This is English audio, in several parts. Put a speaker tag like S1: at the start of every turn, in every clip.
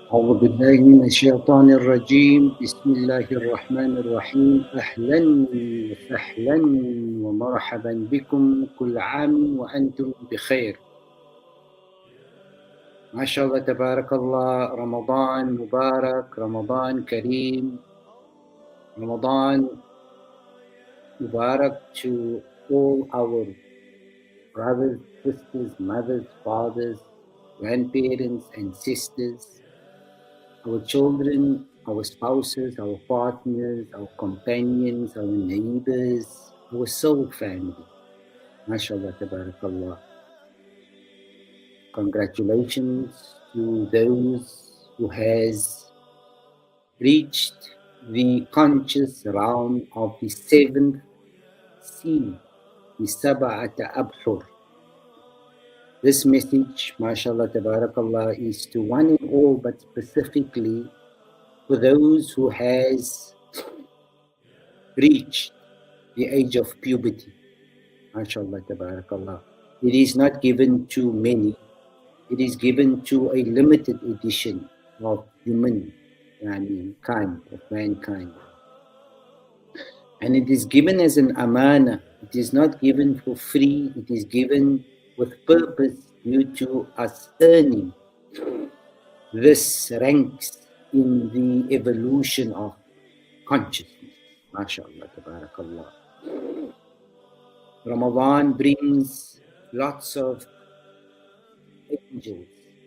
S1: أعوذ بالله من الشيطان الرجيم بسم الله الرحمن الرحيم أهلا وسهلا ومرحبا بكم كل عام وأنتم بخير ما شاء الله تبارك الله. رمضان مبارك، رمضان كريم، رمضان مبارك to all our brothers, sisters, mothers, fathers, grandparents and sisters, our children, our spouses, our partners, our companions, our neighbors, our soul family. MashaAllah, tabarakallah. Congratulations to those who has reached the conscious realm of the seventh sea, the Sab'ata Abhur. This message, MashaAllah, tabarakallah, is to one and all, but specifically for those who has reached the age of puberty. MashaAllah, tabarakallah. It is not given to many. It is given to a limited edition of mankind. And it is given as an amana. It is not given for free. It is given with purpose due to us earning this ranks in the evolution of consciousness. MashaAllah, tabarakallah. Ramadan brings lots of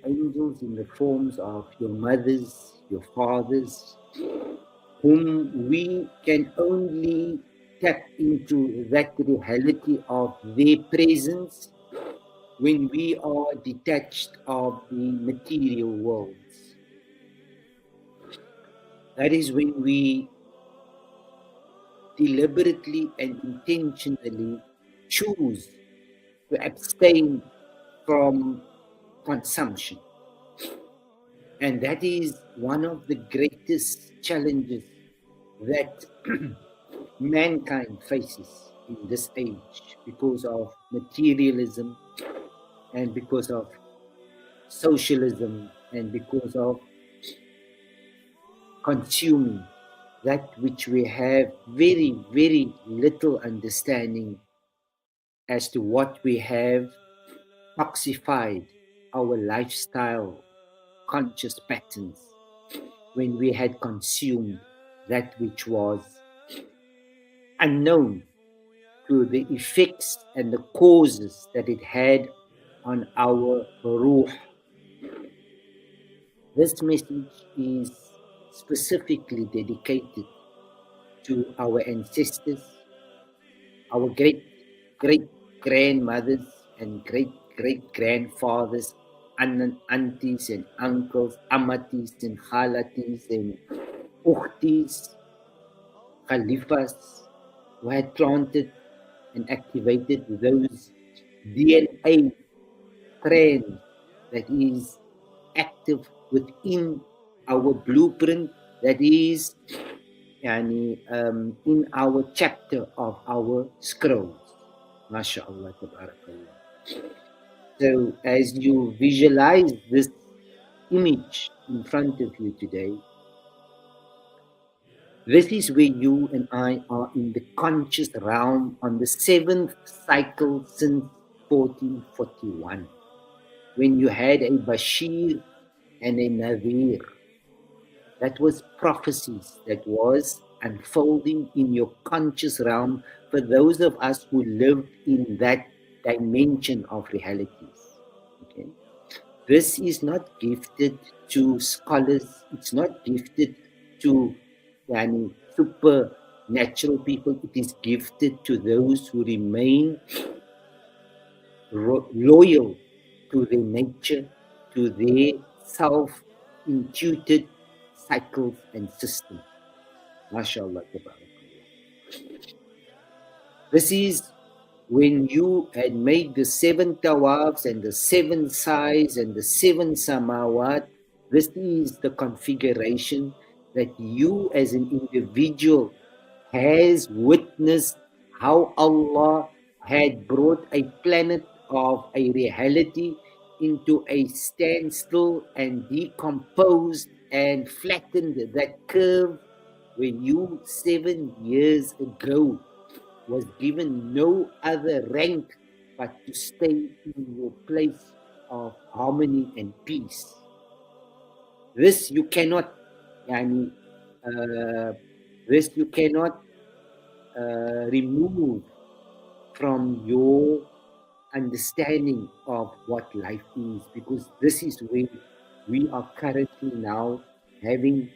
S1: angels in the forms of your mothers, your fathers, whom we can only tap into that reality of their presence when we are detached of the material worlds. That is when we deliberately and intentionally choose to abstain from consumption. And that is one of the greatest challenges that mankind faces in this age because of materialism and because of socialism and because of consuming that which we have very, very little understanding as to what we have toxified our lifestyle conscious patterns when we had consumed that which was unknown to the effects and the causes that it had on our ruh. This message is specifically dedicated to our ancestors, our great great grandmothers and great great grandfathers, aunties and uncles, amatis and halatis and ukhtis, khalifas, who had planted and activated those DNA strands that is active within our blueprint, that is in our chapter of our scrolls. MashaAllah, tabarakallah. So as you visualize this image in front of you today, this is where you and I are in the conscious realm on the seventh cycle since 1441, when you had a Bashir and a Nadir. That was prophecies that was unfolding in your conscious realm for those of us who lived in that dimension of realities. Okay? This is not gifted to scholars, it's not gifted to supernatural people, it is gifted to those who remain loyal to their nature, to their self-intuited cycles and systems. MashaAllah. This is when you had made the 7 tawafs and the 7 sighs and the 7 samawat. This is the configuration that you as an individual has witnessed how Allah had brought a planet of a reality into a standstill and decomposed and flattened that curve when you 7 years ago was given no other rank but to stay in your place of harmony and peace. This you cannot, yani, this you cannot remove from your understanding of what life is, because this is where we are currently now having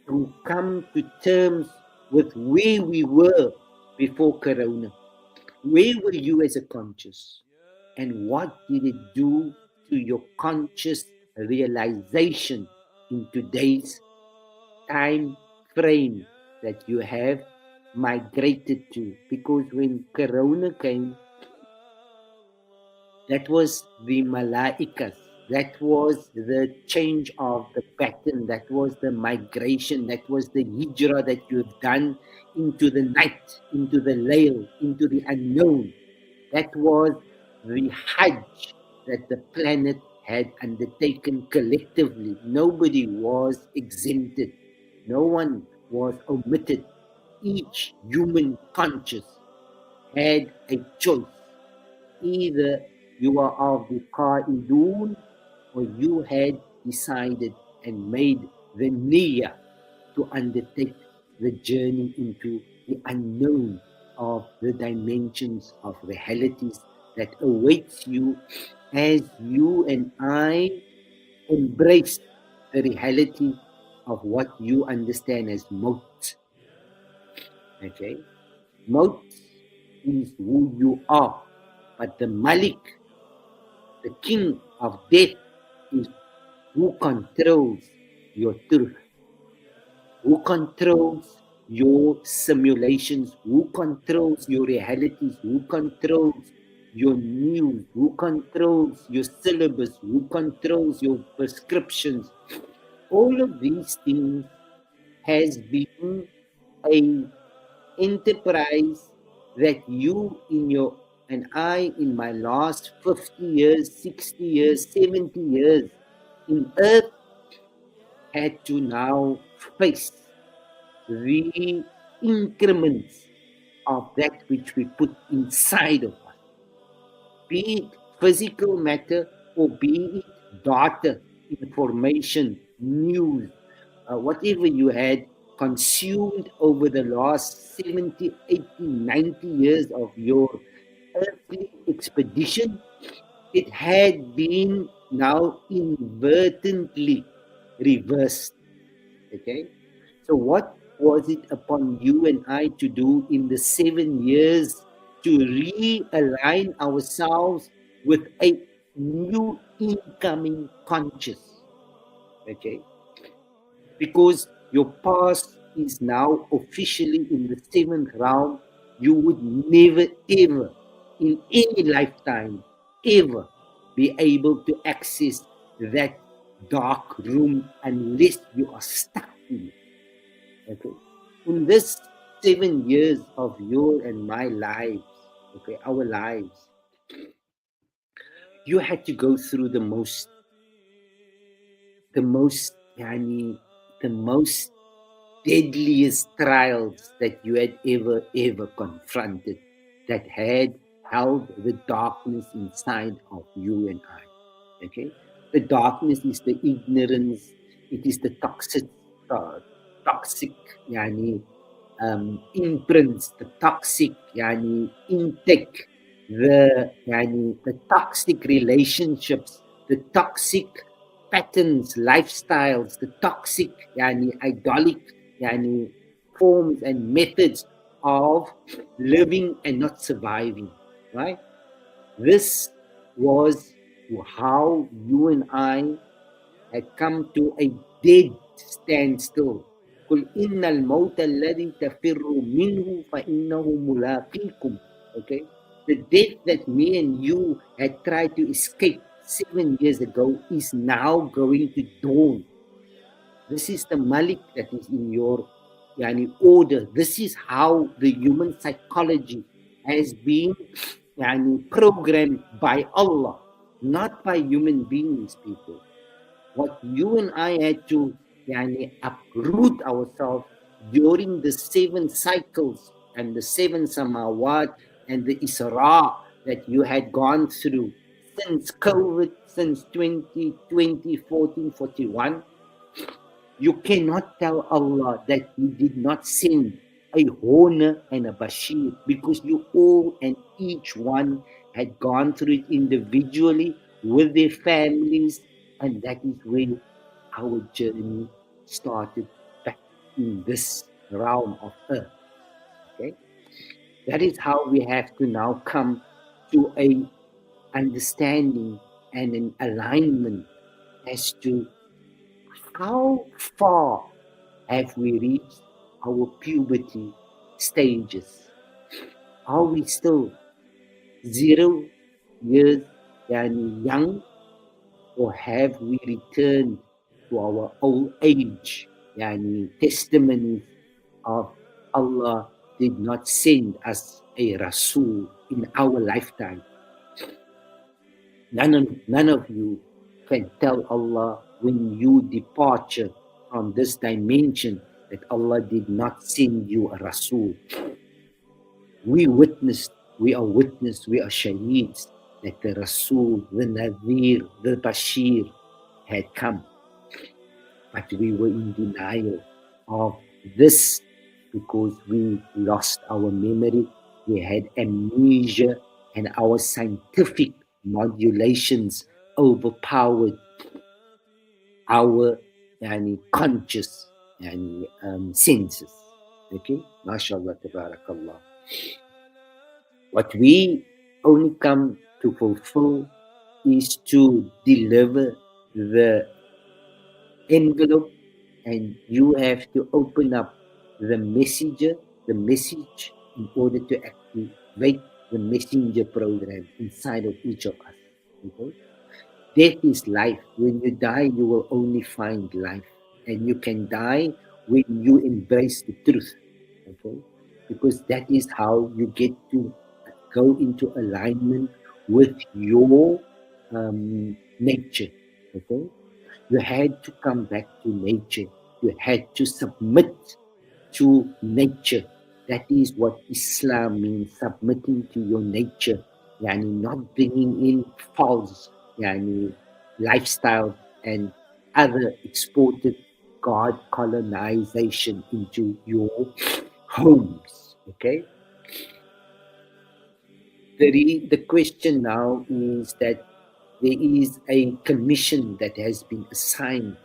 S1: to come to terms with where we were before Corona. Where were you as a conscious? And what did it do to your conscious realization in today's time frame that you have migrated to? Because when Corona came, that was the malaikas. That was the change of the pattern. That was the migration. That was the hijrah that you have done into the night, into the layl, into the unknown. That was the hajj that the planet had undertaken collectively. Nobody was exempted. No one was omitted. Each human conscious had a choice. Either you are of the Qa'idun, or you had decided and made the niyyah to undertake the journey into the unknown of the dimensions of realities that awaits you as you and I embrace the reality of what you understand as Maut. Okay? Maut is who you are, but the Malik, the king of death, is who controls your truth, who controls your simulations, who controls your realities, who controls your news, who controls your syllabus, who controls your prescriptions. All of these things has been a enterprise that you in your and I in my last 50 years, 60 years, 70 years in earth had to now face the increments of that which we put inside of us, be it physical matter or be it data, information, news, whatever you had consumed over the last 70, 80, 90 years of your earthly expedition, it had been now inadvertently reversed. Okay? So what was it upon you and I to do in the 7 years to realign ourselves with a new incoming conscious? Okay, because your past is now officially in the seventh realm. You would never ever in any lifetime ever be able to access that dark room unless you are stuck in it. Okay, in this 7 years of your and my lives, okay, our lives, you had to go through the most yani, the most deadliest trials that you had ever confronted, that had held the darkness inside of you and I. Okay? The darkness is the ignorance, it is the toxic yani, imprints, the toxic yani, intake, the toxic relationships, the toxic patterns, lifestyles, the toxic yani, idolic yani, forms and methods of living and not surviving, right? This was how you and I had come to a dead standstill. قل إن الموت الذي تفر منه فإنه ملاقيكم. Okay, the death that me and you had tried to escape 7 years ago is now going to dawn. This is the Malik that is in your yani, order. This is how the human psychology has been yani, programmed by Allah, not by human beings, people. What you and I had to yani, uproot ourselves during the 7 cycles and the 7 samawat and the Isra that you had gone through since COVID, since 2020, 14, 41. You cannot tell Allah that He did not send a Honor and a Bashir, because you all and each one had gone through it individually with their families, and that is when our journey started back in this realm of earth. Okay, that is how we have to now come to a understanding and an alignment as to how far have we reached our puberty stages? Are we still 0 years yani young, or have we returned to our old age? Yani testimonies of Allah did not send us a Rasul in our lifetime. None of you can tell Allah when you departure from this dimension that Allah did not send you a Rasul. We witnessed, we are witness, we are shaheeds that the Rasul, the Nadir, the Bashir had come. But we were in denial of this because we lost our memory, we had amnesia, and our scientific modulations overpowered our yani, conscious yani, senses. Okay? MashaAllah, tabarakallah. What we only come to fulfill is to deliver the envelope, and you have to open up the message in order to activate the messenger program inside of each of us. Okay? Death is life. When you die, you will only find life. And you can die when you embrace the truth. Okay? Because that is how you get to go into alignment with your nature. Okay? You had to come back to nature. You had to submit to nature. That is what Islam means, submitting to your nature. Yani not bringing in false yani, lifestyle and other exported God colonization into your homes. Okay? The question now is that there is a commission that has been assigned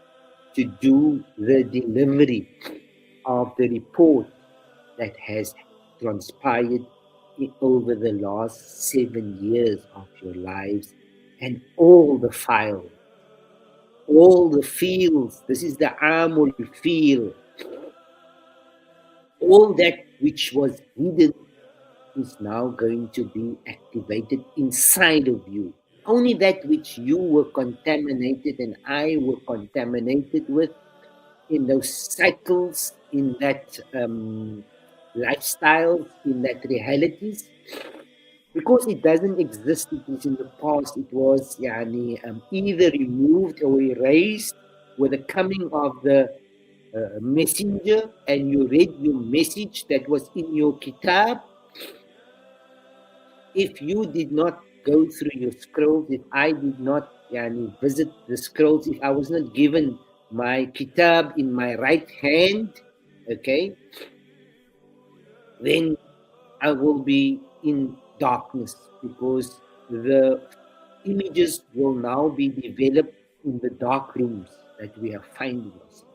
S1: to do the delivery of the report that has transpired over the last 7 years of your lives, and all the files, all the fields. This is the amul field. All that which was hidden is now going to be activated inside of you. Only that which you were contaminated and I were contaminated with in those cycles, in that lifestyle, in that realities, because it doesn't exist. It is in the past. It was either removed or erased with the coming of the messenger, and you read your message that was in your kitab. If you did not go through your scrolls, if I did not visit the scrolls, if I was not given my kitab in my right hand, okay, then I will be in darkness, because the images will now be developed in the dark rooms that we are finding ourselves.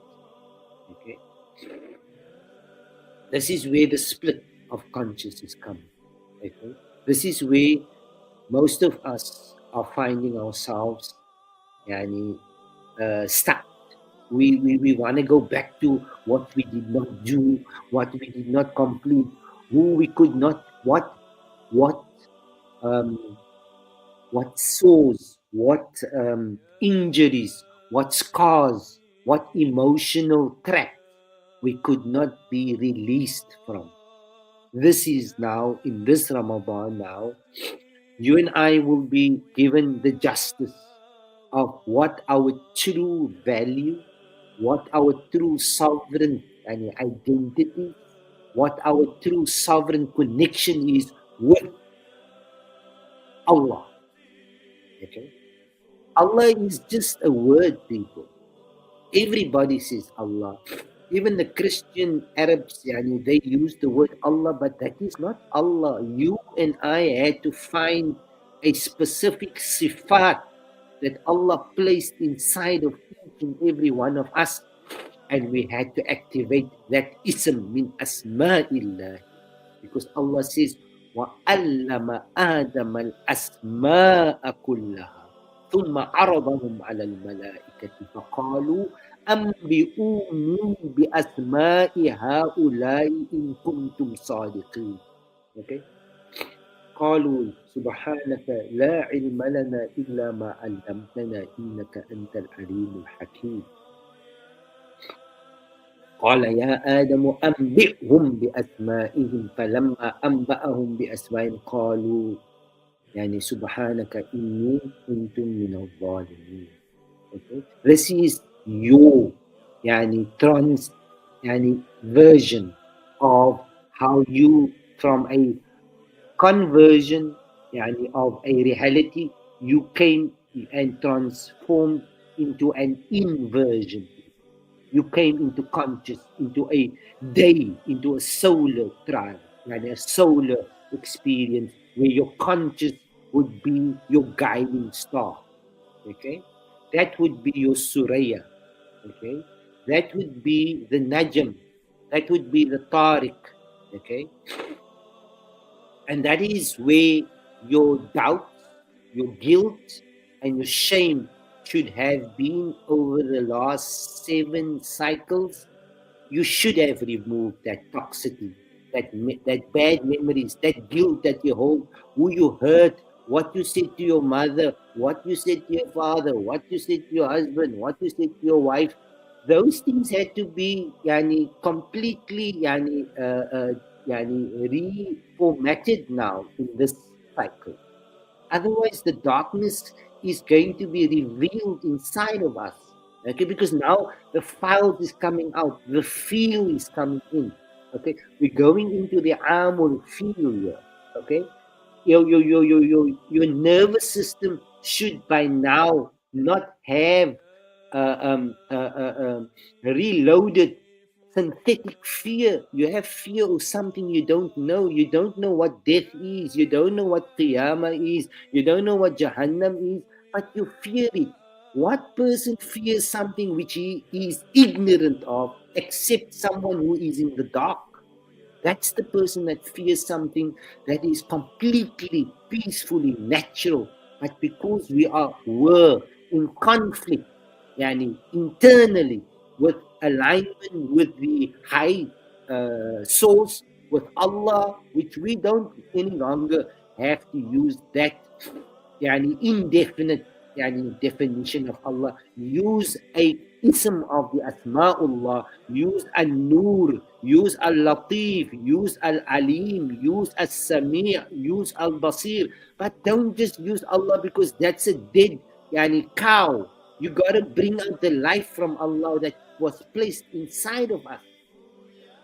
S1: Okay, this is where the split of consciousness comes. Okay, this is where most of us are finding ourselves stuck. We want to go back to what we did not do, what we did not complete, who we could not, what um, what sores, what injuries, what scars, what emotional traps we could not be released from. This is now, in this Ramadan now, you and I will be given the justice of what our true value, what our true sovereign identity, what our true sovereign connection is with Allah. Okay? Allah is just a word, people. Everybody says Allah. Even the Christian Arabs, they use the word Allah, but that is not Allah. You and I had to find a specific sifat that Allah placed inside of each and every one of us, and we had to activate that ism min asma'illah, because Allah says وَأَلَّمَ آدَمَ الْأَسْمَاءَ كُلَّهَا ثُمَّ عَرَضَهُمْ عَلَى الْمَلَائِكَةِ فَقَالُوا أَنْبِئُونِي بِأَسْمَاءِ هَؤُلَاءِ إِن كُنتُمْ صَادِقِينَ. Okay? قالوا سبحانك لا علم لنا إلا ما علمتنا إنك أنت العليم الحكيم. قال يا آدم أنبئهم بأسمائهم فلما أنبأهم بأسمائهم قالوا سبحانك إني كنت من الظالمين. Okay? This is your version of how you, from a conversion of a reality, you came and transformed into an inversion. You came into conscious, into a day, into a solar trial, a solar experience where your conscious would be your guiding star. Okay, that would be your suraya. Okay, that would be the najm, that would be the tariq. Okay, and that is where your doubts, your guilt, and your shame should have been over the last 7 cycles. You should have removed that toxicity, that bad memories, that guilt that you hold, who you hurt, what you said to your mother, what you said to your father, what you said to your husband, what you said to your wife. Those things had to be completely reformatted now in this cycle. Otherwise, the darkness is going to be revealed inside of us. Okay, because now the file is coming out, the feel is coming in. Okay, we're going into the amul feel here. Okay, your nervous system should by now not have reloaded synthetic fear. You have fear of something you don't know. You don't know what death is. You don't know what qiyamah is. You don't know what jahannam is, but you fear it. What person fears something which he is ignorant of, except someone who is in the dark? That's the person that fears something that is completely, peacefully natural. But because were in conflict, yani internally, with alignment with the high source, with Allah, which we don't any longer have to use that يعني indefinite يعني definition of Allah. Use a ism of the Asma'ullah, use al-Nur, use al-Latif, use al-Alim, use al-Sami', use al-Basir. But don't just use Allah because that's a dead yani cow. You got to bring out the life from Allah that was placed inside of us.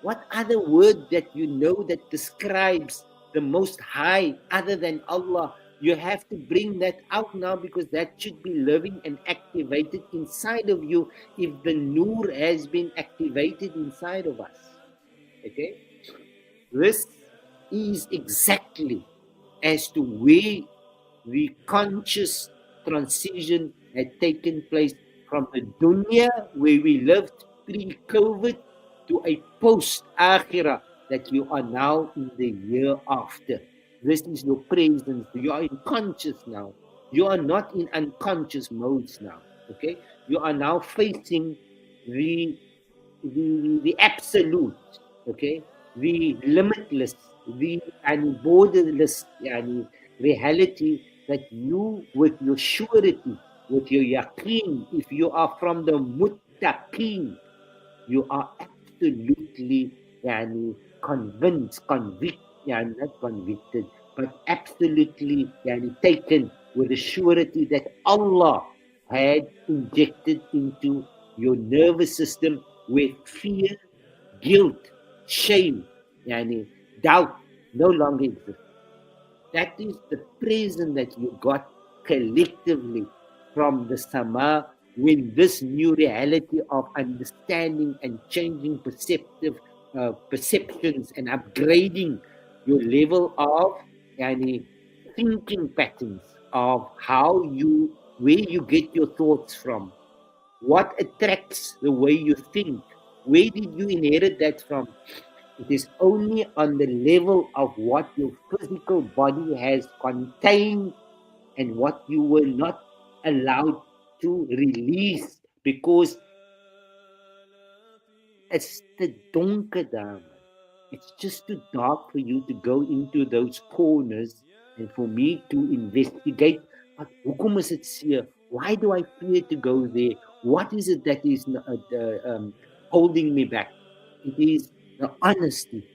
S1: What other word that you know that describes the Most High other than Allah? You have to bring that out now because that should be living and activated inside of you if the Nur has been activated inside of us. Okay? This is exactly as to where the conscious transition had taken place from the dunya where we lived pre-COVID to a post-akhirah that you are now in the year after. This is your presence. You are in conscious now. You are not in unconscious modes now. Okay? You are now facing the the absolute, okay, the limitless, the and borderless reality that you with your surety, with your yaqeen, if you are from the muttaqeen, you are absolutely convinced, not convicted, but absolutely taken with the surety that Allah had injected into your nervous system with fear, guilt, shame, doubt no longer exists. That is the present that you got collectively from the Sama when this new reality of understanding and changing perceptions and upgrading your level of thinking patterns of how you where you get your thoughts from, what attracts the way you think, where did you inherit that from? It is only on the level of what your physical body has contained and what you were not allowed to release because it's the donker down. It's just too dark for you to go into those corners and for me to investigate. But hoekom is it seer? Why do I fear to go there? What is it that is holding me back? It is the honesty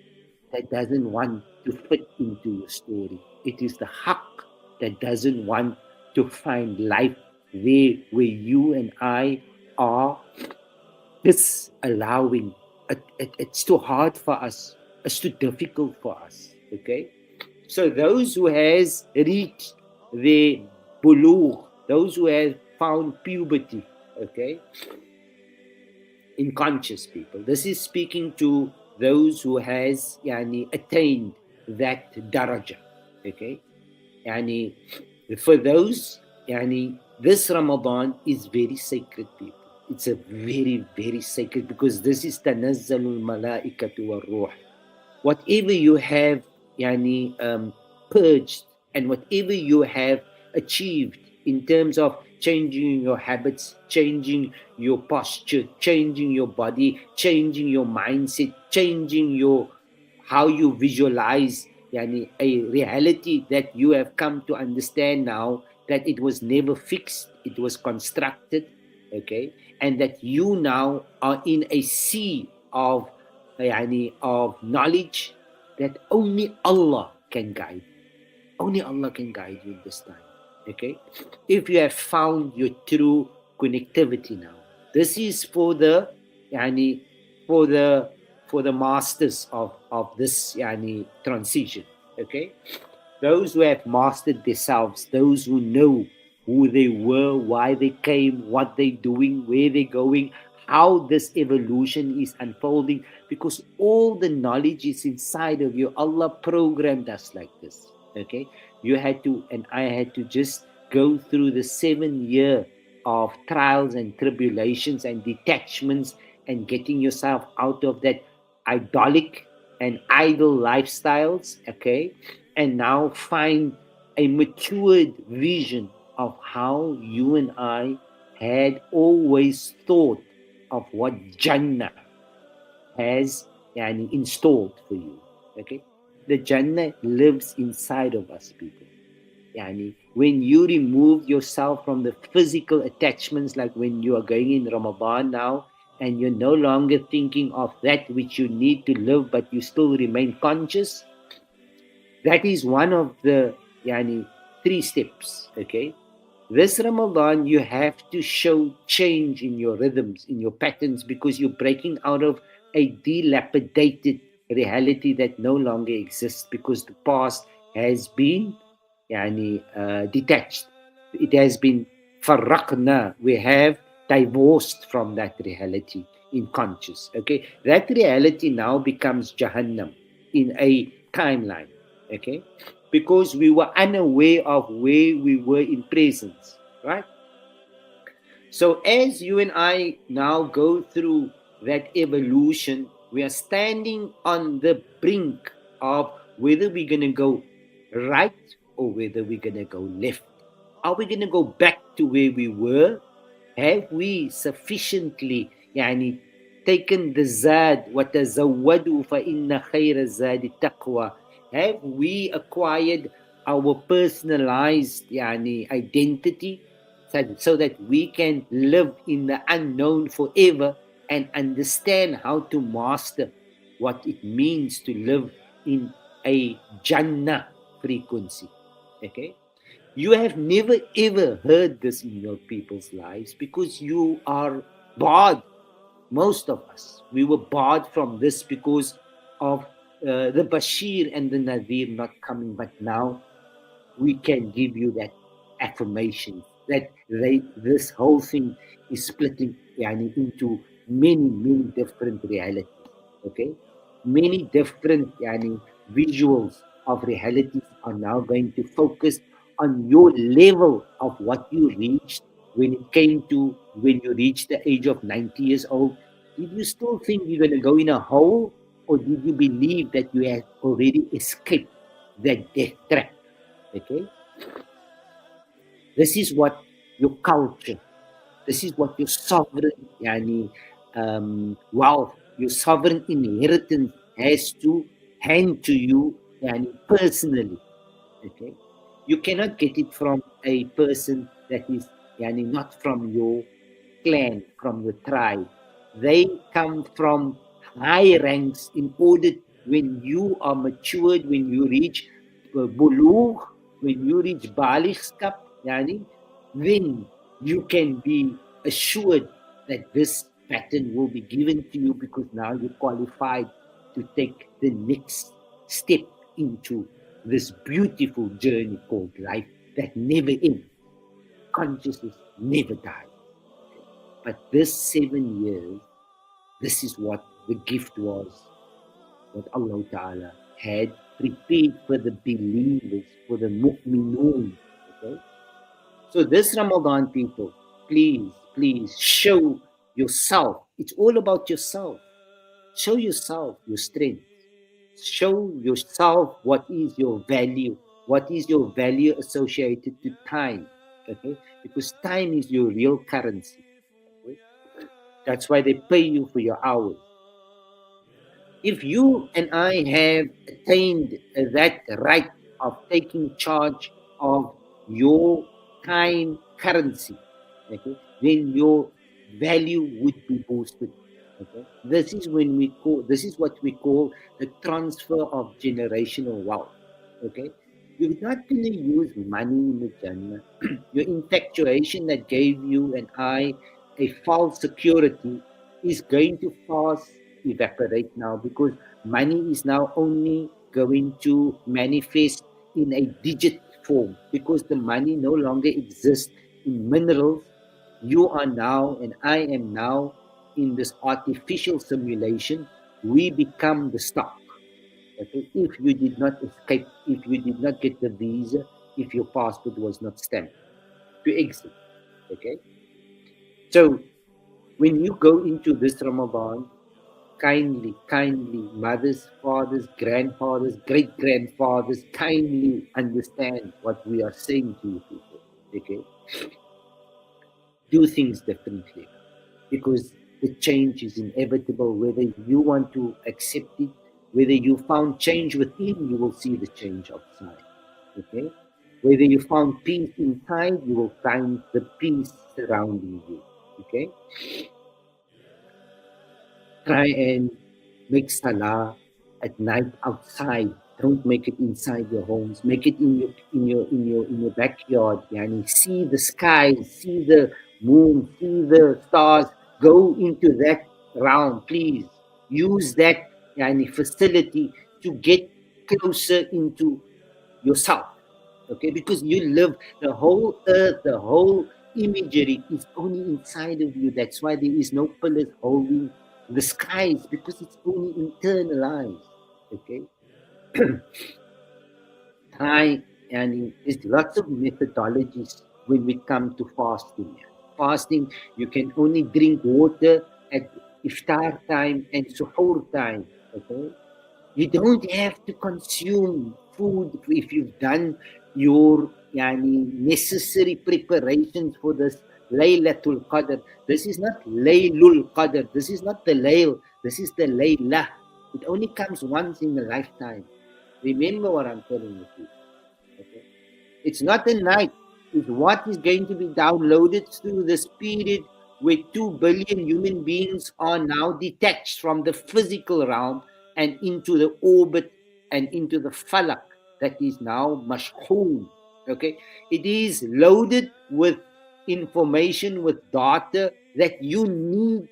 S1: that doesn't want to fit into your story. It is the haqq that doesn't want to find life there where you and I are disallowing. It's too hard for us. It's too difficult for us. Okay? So those who has reached the bulugh, those who have found puberty, okay, in conscious people. This is speaking to those who has attained that daraja. Okay? Yani, for those, this Ramadan is very sacred, people. It's a very, very sacred because this is tanazzalul malaikatu wa ruh. Whatever you have purged and whatever you have achieved in terms of changing your habits, changing your posture, changing your body, changing your mindset, changing your how you visualize a reality that you have come to understand now that it was never fixed, it was constructed, okay, and that you now are in a sea of knowledge that only Allah can guide. Only Allah can guide you this time. Okay? If you have found your true connectivity now. This is for the yani, for the masters of this transition. Okay? Those who have mastered themselves, those who know who they were, why they came, what they're doing, where they're going, how this evolution is unfolding, because all the knowledge is inside of you. Allah programmed us like this. Okay? You had to, and I had to just go through the 7-year of trials and tribulations and detachments and getting yourself out of that idolic and idle lifestyles, okay? And now find a matured vision of how you and I had always thought of what Jannah has yani, installed for you. Okay? The Jannah lives inside of us, people. Yani, when you remove yourself from the physical attachments, like when you are going in Ramadan now, and you're no longer thinking of that which you need to live, but you still remain conscious, that is one of the yani, three steps. Okay? This Ramadan, you have to show change in your rhythms, in your patterns, because you're breaking out of a dilapidated reality that no longer exists because the past has been yani, detached. It has been farraqna. We have divorced from that reality in conscious. Okay, that reality now becomes Jahannam in a timeline. Okay, because we were unaware of where we were in presence, right? So, as you and I now go through that evolution, we are standing on the brink of whether we're going to go right or whether we're going to go left. Are we going to go back to where we were? Have we sufficiently يعني taken the zad وتزودوا فإن خير الزاد التقوى? Have we acquired our personalized يعني identity so that we can live in the unknown forever and understand how to master what it means to live in a Jannah frequency? Okay? You have never ever heard this in your people's lives because you are barred. Most of us, we were barred from this because of the Bashir and the Nadir not coming. But now we can give you that affirmation that this whole thing is splitting yani, into many different realities. Okay, many different yani, visuals of realities are now going to focus on your level of what you reached when it came to when you reached the age of 90 years old. Did you still think you're going to go in a hole, or did you believe that you had already escaped that death trap? Okay, this is what your culture, this is what your sovereign yani, wealth, your sovereign inheritance has to hand to you yani, personally. Okay, you cannot get it from a person that is yani, not from your clan, from your tribe. They come from high ranks in order when you are matured, when you reach bulugh, when you reach balighskap, yani, then you can be assured that this pattern will be given to you because now you're qualified to take the next step into this beautiful journey called life that never ends. Consciousness never dies. But this 7 years, this is what the gift was, what Allah Ta'ala had prepared for the believers, for the mu'minun. Okay? So this Ramadan, people, please show yourself. It's all about yourself. Show yourself your strength. Show yourself what is your value. What is your value associated to time? Okay? Because time is your real currency. Okay? That's why they pay you for your hours. If you and I have attained that right of taking charge of your time currency, okay, then your value would be boosted. Okay, this is what we call the transfer of generational wealth. Okay, you're not going to use money in the Jannah. Your infatuation that gave you and I a false security is going to fast evaporate now because money is now only going to manifest in a digit form because the money no longer exists in minerals. You are now, and I am now, in this artificial simulation. We become the stock. Okay? If you did not escape, if you did not get the visa, if your passport was not stamped to exit. Okay? So when you go into this Ramadan, kindly, mothers, fathers, grandfathers, great grandfathers, kindly understand what we are saying to you people. Okay, do things differently because the change is inevitable. Whether you want to accept it, whether you found change within, you will see the change outside. Okay, whether you found peace inside, you will find the peace surrounding you. Okay, try and make salah at night outside. Don't make it inside your homes. Make it in your backyard. Yani see the sky, see the moon, see the stars. Go into that realm, please. Use that facility to get closer into yourself. Okay, because you live the whole earth, the whole imagery is only inside of you. That's why there is no pillars holding the skies, because it's only internalized. Okay, try, and there's lots of methodologies when we come to fasting. Fasting, you can only drink water at iftar time and suhoor time. Okay, you don't have to consume food if you've done your necessary preparations for this Laylatul Qadr. This is not Laylul Qadr. This is not the Layl. This is the Laylah. It only comes once in a lifetime. Remember what I'm telling you, people. Okay? It's not a night. It's what is going to be downloaded through this period where 2 billion human beings are now detached from the physical realm and into the orbit and into the falak that is now mashhoon. Okay, it is loaded with information, with data that you need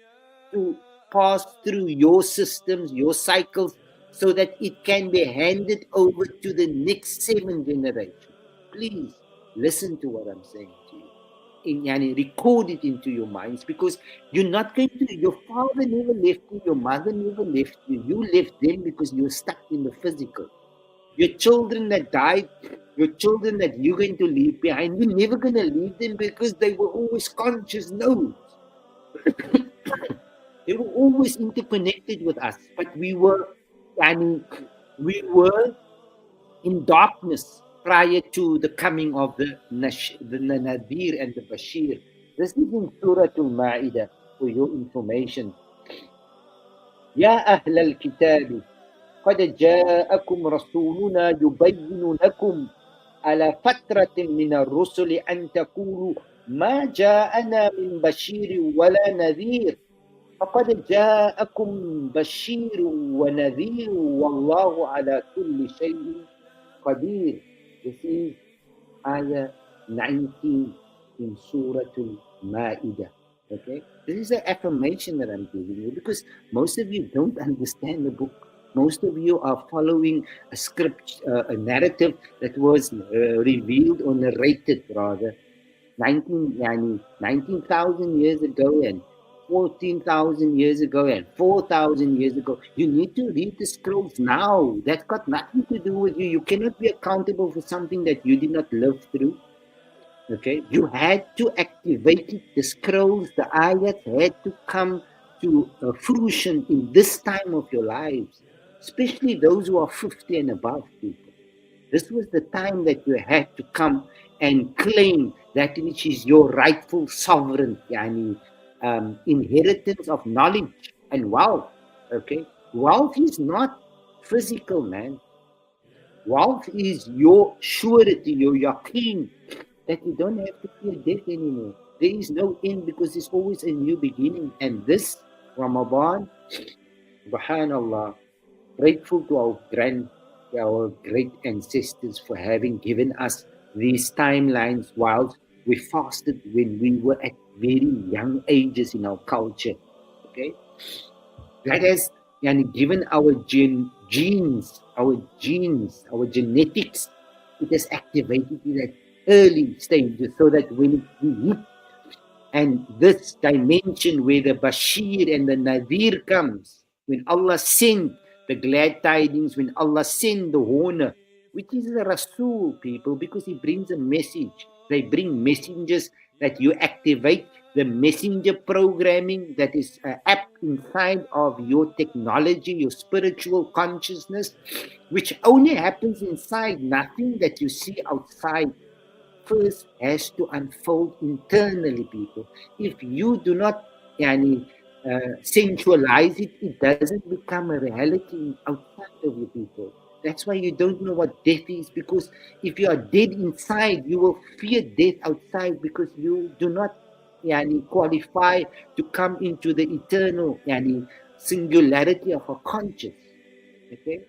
S1: to pass through your systems, your cycles, so that it can be handed over to the next 7 generations. Please listen to what I'm saying to you. Record it into your minds, because you're not going to, your father never left you, your mother never left you. You left them because you're stuck in the physical. Your children that died, your children that you're going to leave behind, you're never going to leave them because they were always conscious nodes. They were always interconnected with us, but we were in darkness prior to the coming of the Nadir and the Bashir. This is in Surah Al-Ma'idah for your information. Ya أهل الكتاب قد جاءكم رسولنا يبين لكم على فترة من الرسل أن تقولوا ما جاءنا من بشير ولا نذير فقد جاءكم بشير ونذير والله على كل شيء قدير. This is ayah 19 in Surah Al-Ma'idah. Okay, this is an affirmation that I'm giving you because most of you don't understand the book. Most of you are following a script, a narrative that was revealed or narrated rather 19,000 years ago and 14,000 years ago and 4,000 years ago. You need to read the scrolls now. That's got nothing to do with you. You cannot be accountable for something that you did not live through. Okay, you had to activate it. The scrolls, the ayats had to come to fruition in this time of your lives, especially those who are 50 and above people. This was the time that you had to come and claim that which is your rightful sovereign inheritance of knowledge and wealth. Okay, wealth is not physical, man. Wealth is your surety, your yaqeen, that you don't have to fear death anymore. There is no end because there's always a new beginning. And this Ramadan, subhanallah, grateful to our great ancestors for having given us these timelines whilst we fasted when we were at very young ages in our culture. Okay, that has given our genes, our genetics. It has activated it at early stages so that when we hit and this dimension where the Bashir and the Nadir comes, when Allah sent the glad tidings, when Allah sent the warner, which is the Rasul, people, because he brings a message. They bring messengers that you activate the messenger programming that is an app inside of your technology, your spiritual consciousness, which only happens inside, nothing that you see outside first has to unfold internally, people. If you do not yani, sensualize it, it doesn't become a reality outside of you, people. That's why you don't know what death is, because if you are dead inside, you will fear death outside because you do not qualify to come into the eternal singularity of a conscious. Okay?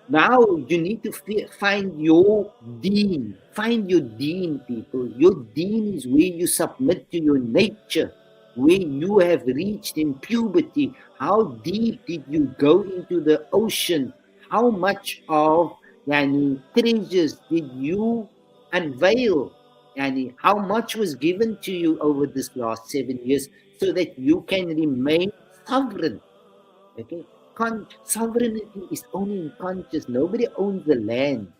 S1: Now you need to find your deen. Find your deen, people. Your deen is where you submit to your nature, where you have reached in puberty. How deep did you go into the ocean? How much of treasures did you unveil? How much was given to you over this last 7 years so that you can remain sovereign? Okay, sovereignty is only in conscious. Nobody owns the land.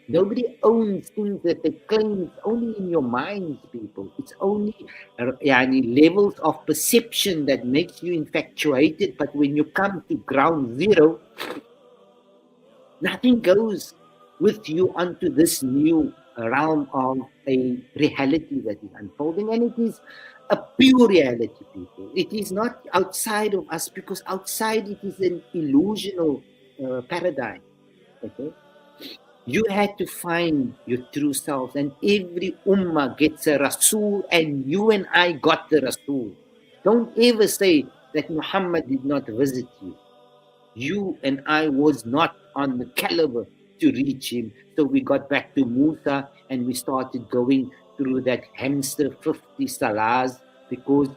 S1: Nobody owns things that they claim. It's only in your minds, people. It's only levels of perception that makes you infatuated. But when you come to ground zero, nothing goes with you onto this new realm of a reality that is unfolding, and it is a pure reality, people. It is not outside of us, because outside it is an illusional paradigm. Okay, you had to find your true self, and every ummah gets a rasul, and you and I got the rasul. Don't ever say that Muhammad did not visit you. You and I was not on the caliber to reach him. So we got back to Musa and we started going through that hamster 50 salahs, because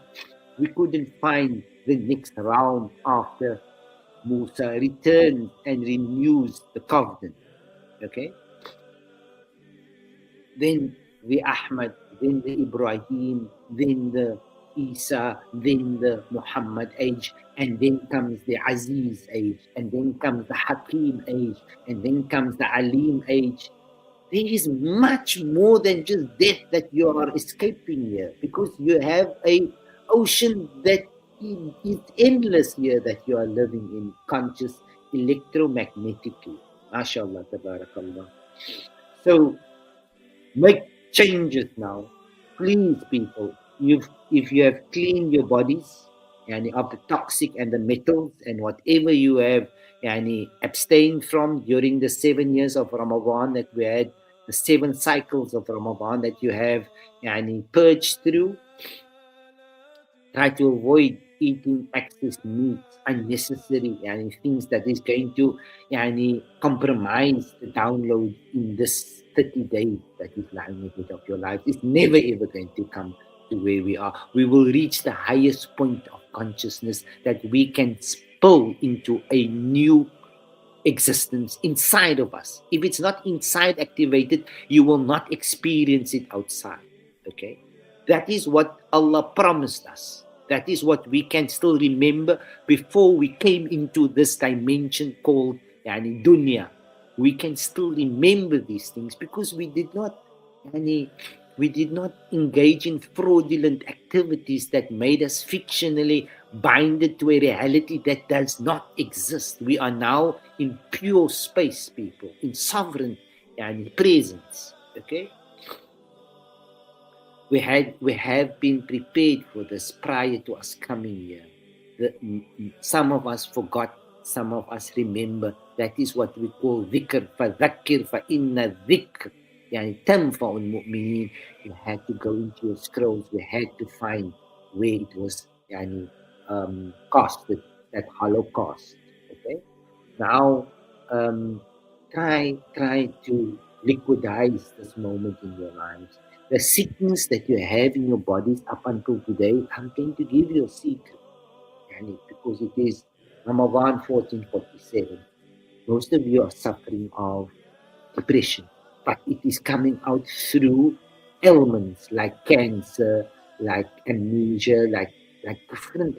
S1: we couldn't find the next round after Musa returns and renews the covenant. Okay? Then the Ahmad, then the Ibrahim, then the Isa, then the Muhammad age, and then comes the Aziz age, and then comes the Hakim age, and then comes the Alim age. There is much more than just death that you are escaping here, because you have a ocean that is endless here that you are living in, conscious electromagnetically. MashaAllah, tabarakallah. So make changes now. Please, people, if you have cleaned your bodies of the toxic and the metals and whatever you have abstained from during the 7 years of Ramadan that we had, the 7 cycles of Ramadan that you have purged through, try to avoid eating excess meat, unnecessary things that is going to compromise the download in this 30 days that is lying ahead of your life. It's never ever going to come to where we are. We will reach the highest point of consciousness that we can spill into a new existence inside of us. If it's not inside activated, you will not experience it outside. Okay? That is what Allah promised us. That is what we can still remember before we came into this dimension called dunya. We can still remember these things because we did not engage in fraudulent activities that made us fictionally binded to a reality that does not exist. We are now in pure space, people, in sovereign presence. Okay? We have been prepared for this prior to us coming here. Some of us forgot, some of us remember. That is what we call dhikr. فَذَكِّرْ فَإِنَّ الذِّكْرِ تَنْفَعُ الْمُؤْمِنِينَ. You had to go into your scrolls. We had to find where it was costed, that Holocaust. Okay? Now, try to liquidize this moment in your lives. The sickness that you have in your bodies up until today, I'm going to give you a secret. Because it is Ramadan 1447. Most of you are suffering of depression, but it is coming out through ailments like cancer, like amnesia, like different,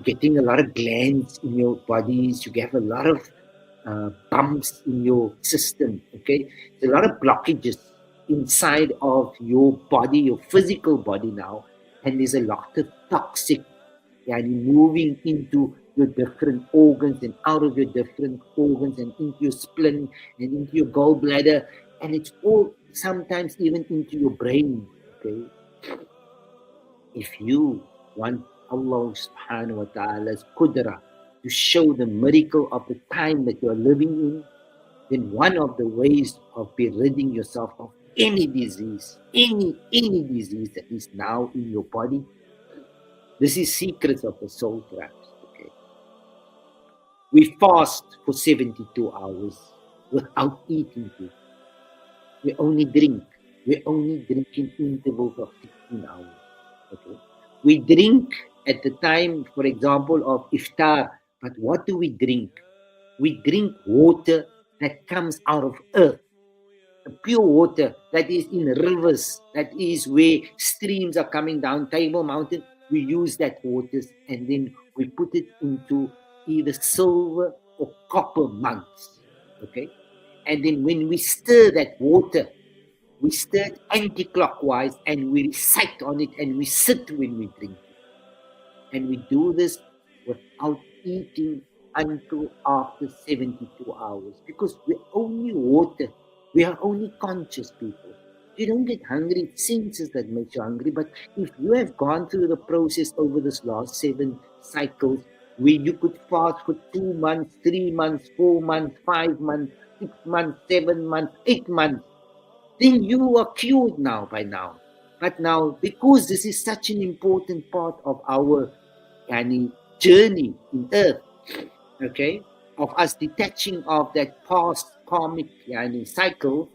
S1: getting a lot of glands in your bodies. You get a lot of bumps in your system. Okay, there's a lot of blockages. inside of your body, your physical body now, and there's a lot of toxic moving into your different organs and out of your different organs and into your spleen and into your gallbladder, and it's all sometimes even into your brain. Okay, if you want Allah subhanahu wa ta'ala's qudra to show the miracle of the time that you're living in, then one of the ways of be ridding yourself of any disease, any disease that is now in your body, this is secrets of the soul traps. Okay, we fast for 72 hours without eating food. We only drink. We only drink in intervals of 16 hours. Okay, we drink at the time, for example, of iftar. But what do we drink? We drink water that comes out of earth, pure water that is in rivers, that is where streams are coming down Table Mountain. We use that water and then we put it into either silver or copper mugs. Okay, and then when we stir that water, we stir it anti-clockwise and we recite on it and we sit when we drink it. And we do this without eating until after 72 hours, because we're only water. We are only conscious people. You don't get hungry. It's senses that make you hungry. But if you have gone through the process over this last 7 cycles, where you could fast for 2 months, 3 months, 4 months, 5 months, 6 months, 7 months, 8 months, then you are cured now by now. But now, because this is such an important part of our journey in earth, okay, of us detaching of that past karmic cycle,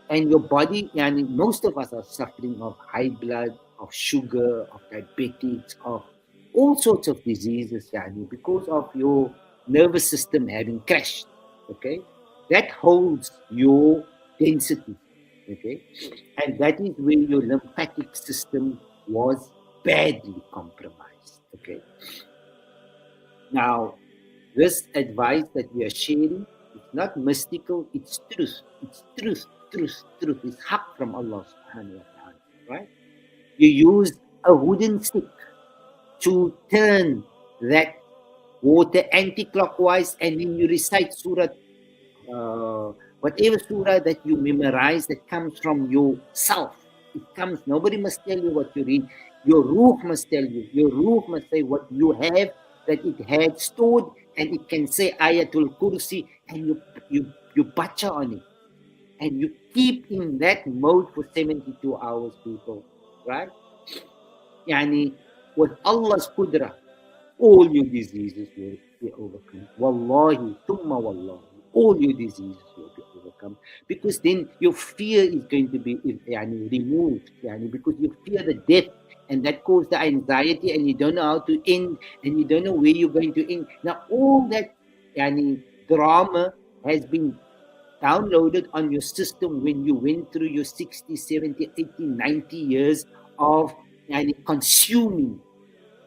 S1: and your body, most of us are suffering of high blood, of sugar, of diabetics, of all sorts of diseases, because of your nervous system having crashed. Okay, that holds your density. Okay, and that is where your lymphatic system was badly compromised. Okay, now this advice that we are sharing, it's not mystical, it's truth. It's truth, truth, truth. It's haq from Allah subhanahu wa ta'ala. Right? You use a wooden stick to turn that water anti-clockwise, and then you recite surah, whatever surah that you memorize that comes from yourself. It comes, nobody must tell you what you read. Your ruh must tell you. Your ruh must say what you have, that it had stored, and it can say Ayatul Kursi, and you bacha on it. And you keep in that mode for 72 hours, people. Right? Yani, with Allah's qudra, all your diseases will be overcome. Wallahi, thumma wallahi, all your diseases will be overcome. Because then your fear is going to be removed. Because you fear the death, and that causes the anxiety, and you don't know how to end, and you don't know where you're going to end. Now, all that drama has been downloaded on your system when you went through your 60, 70, 80, 90 years of consuming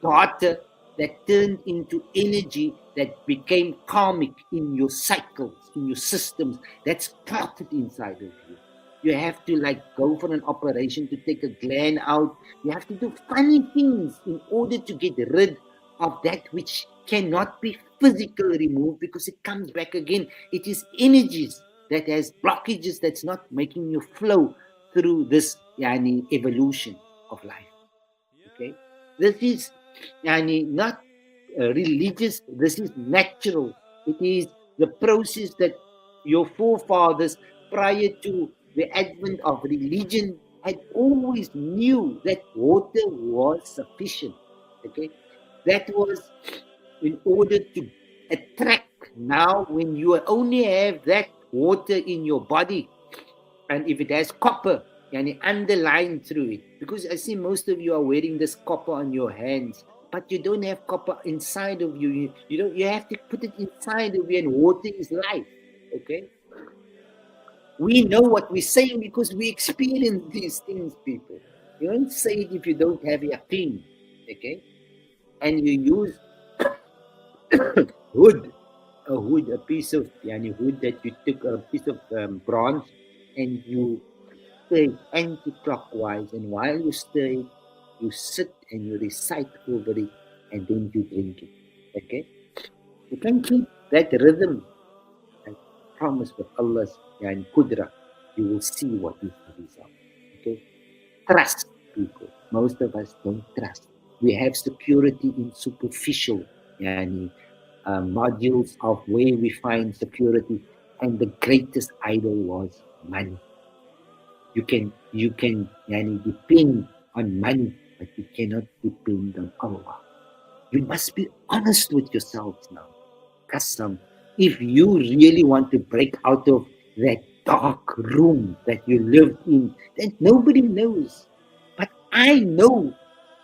S1: data that turned into energy that became karmic in your cycles, in your systems. That's plotted inside of you. You have to go for an operation to take a gland out. You have to do funny things in order to get rid of that which cannot be physically removed, because it comes back again. It is energies that has blockages that's not making you flow through this evolution of life. Okay, this is not religious. This is natural. It is the process that your forefathers, prior to the advent of religion, had always knew that water was sufficient. Okay, that was in order to attract. Now, when you only have that water in your body, and if it has copper underlined through it, because I see most of you are wearing this copper on your hands, but you don't have copper inside of you. You have to put it inside of you, and water is life. Okay, we know what we're saying because we experience these things, people. You don't say it if you don't have yaqeen. Okay, and you use wood, a piece of wood that you took, a piece of bronze, and you stir it anti-clockwise, and while you stir it, you sit and you recite over it, and then you drink it. Okay? You can keep that rhythm. I promise with Allah's and Qudra, you will see what is the result. Okay? Trust people. Most of us don't trust. We have security in superficial yani, modules of where we find security, and the greatest idol was money. You can yani, depend on money, but you cannot depend on Allah. You must be honest with yourselves now. Qasam. If you really want to break out of that dark room that you lived in, then nobody knows. But I know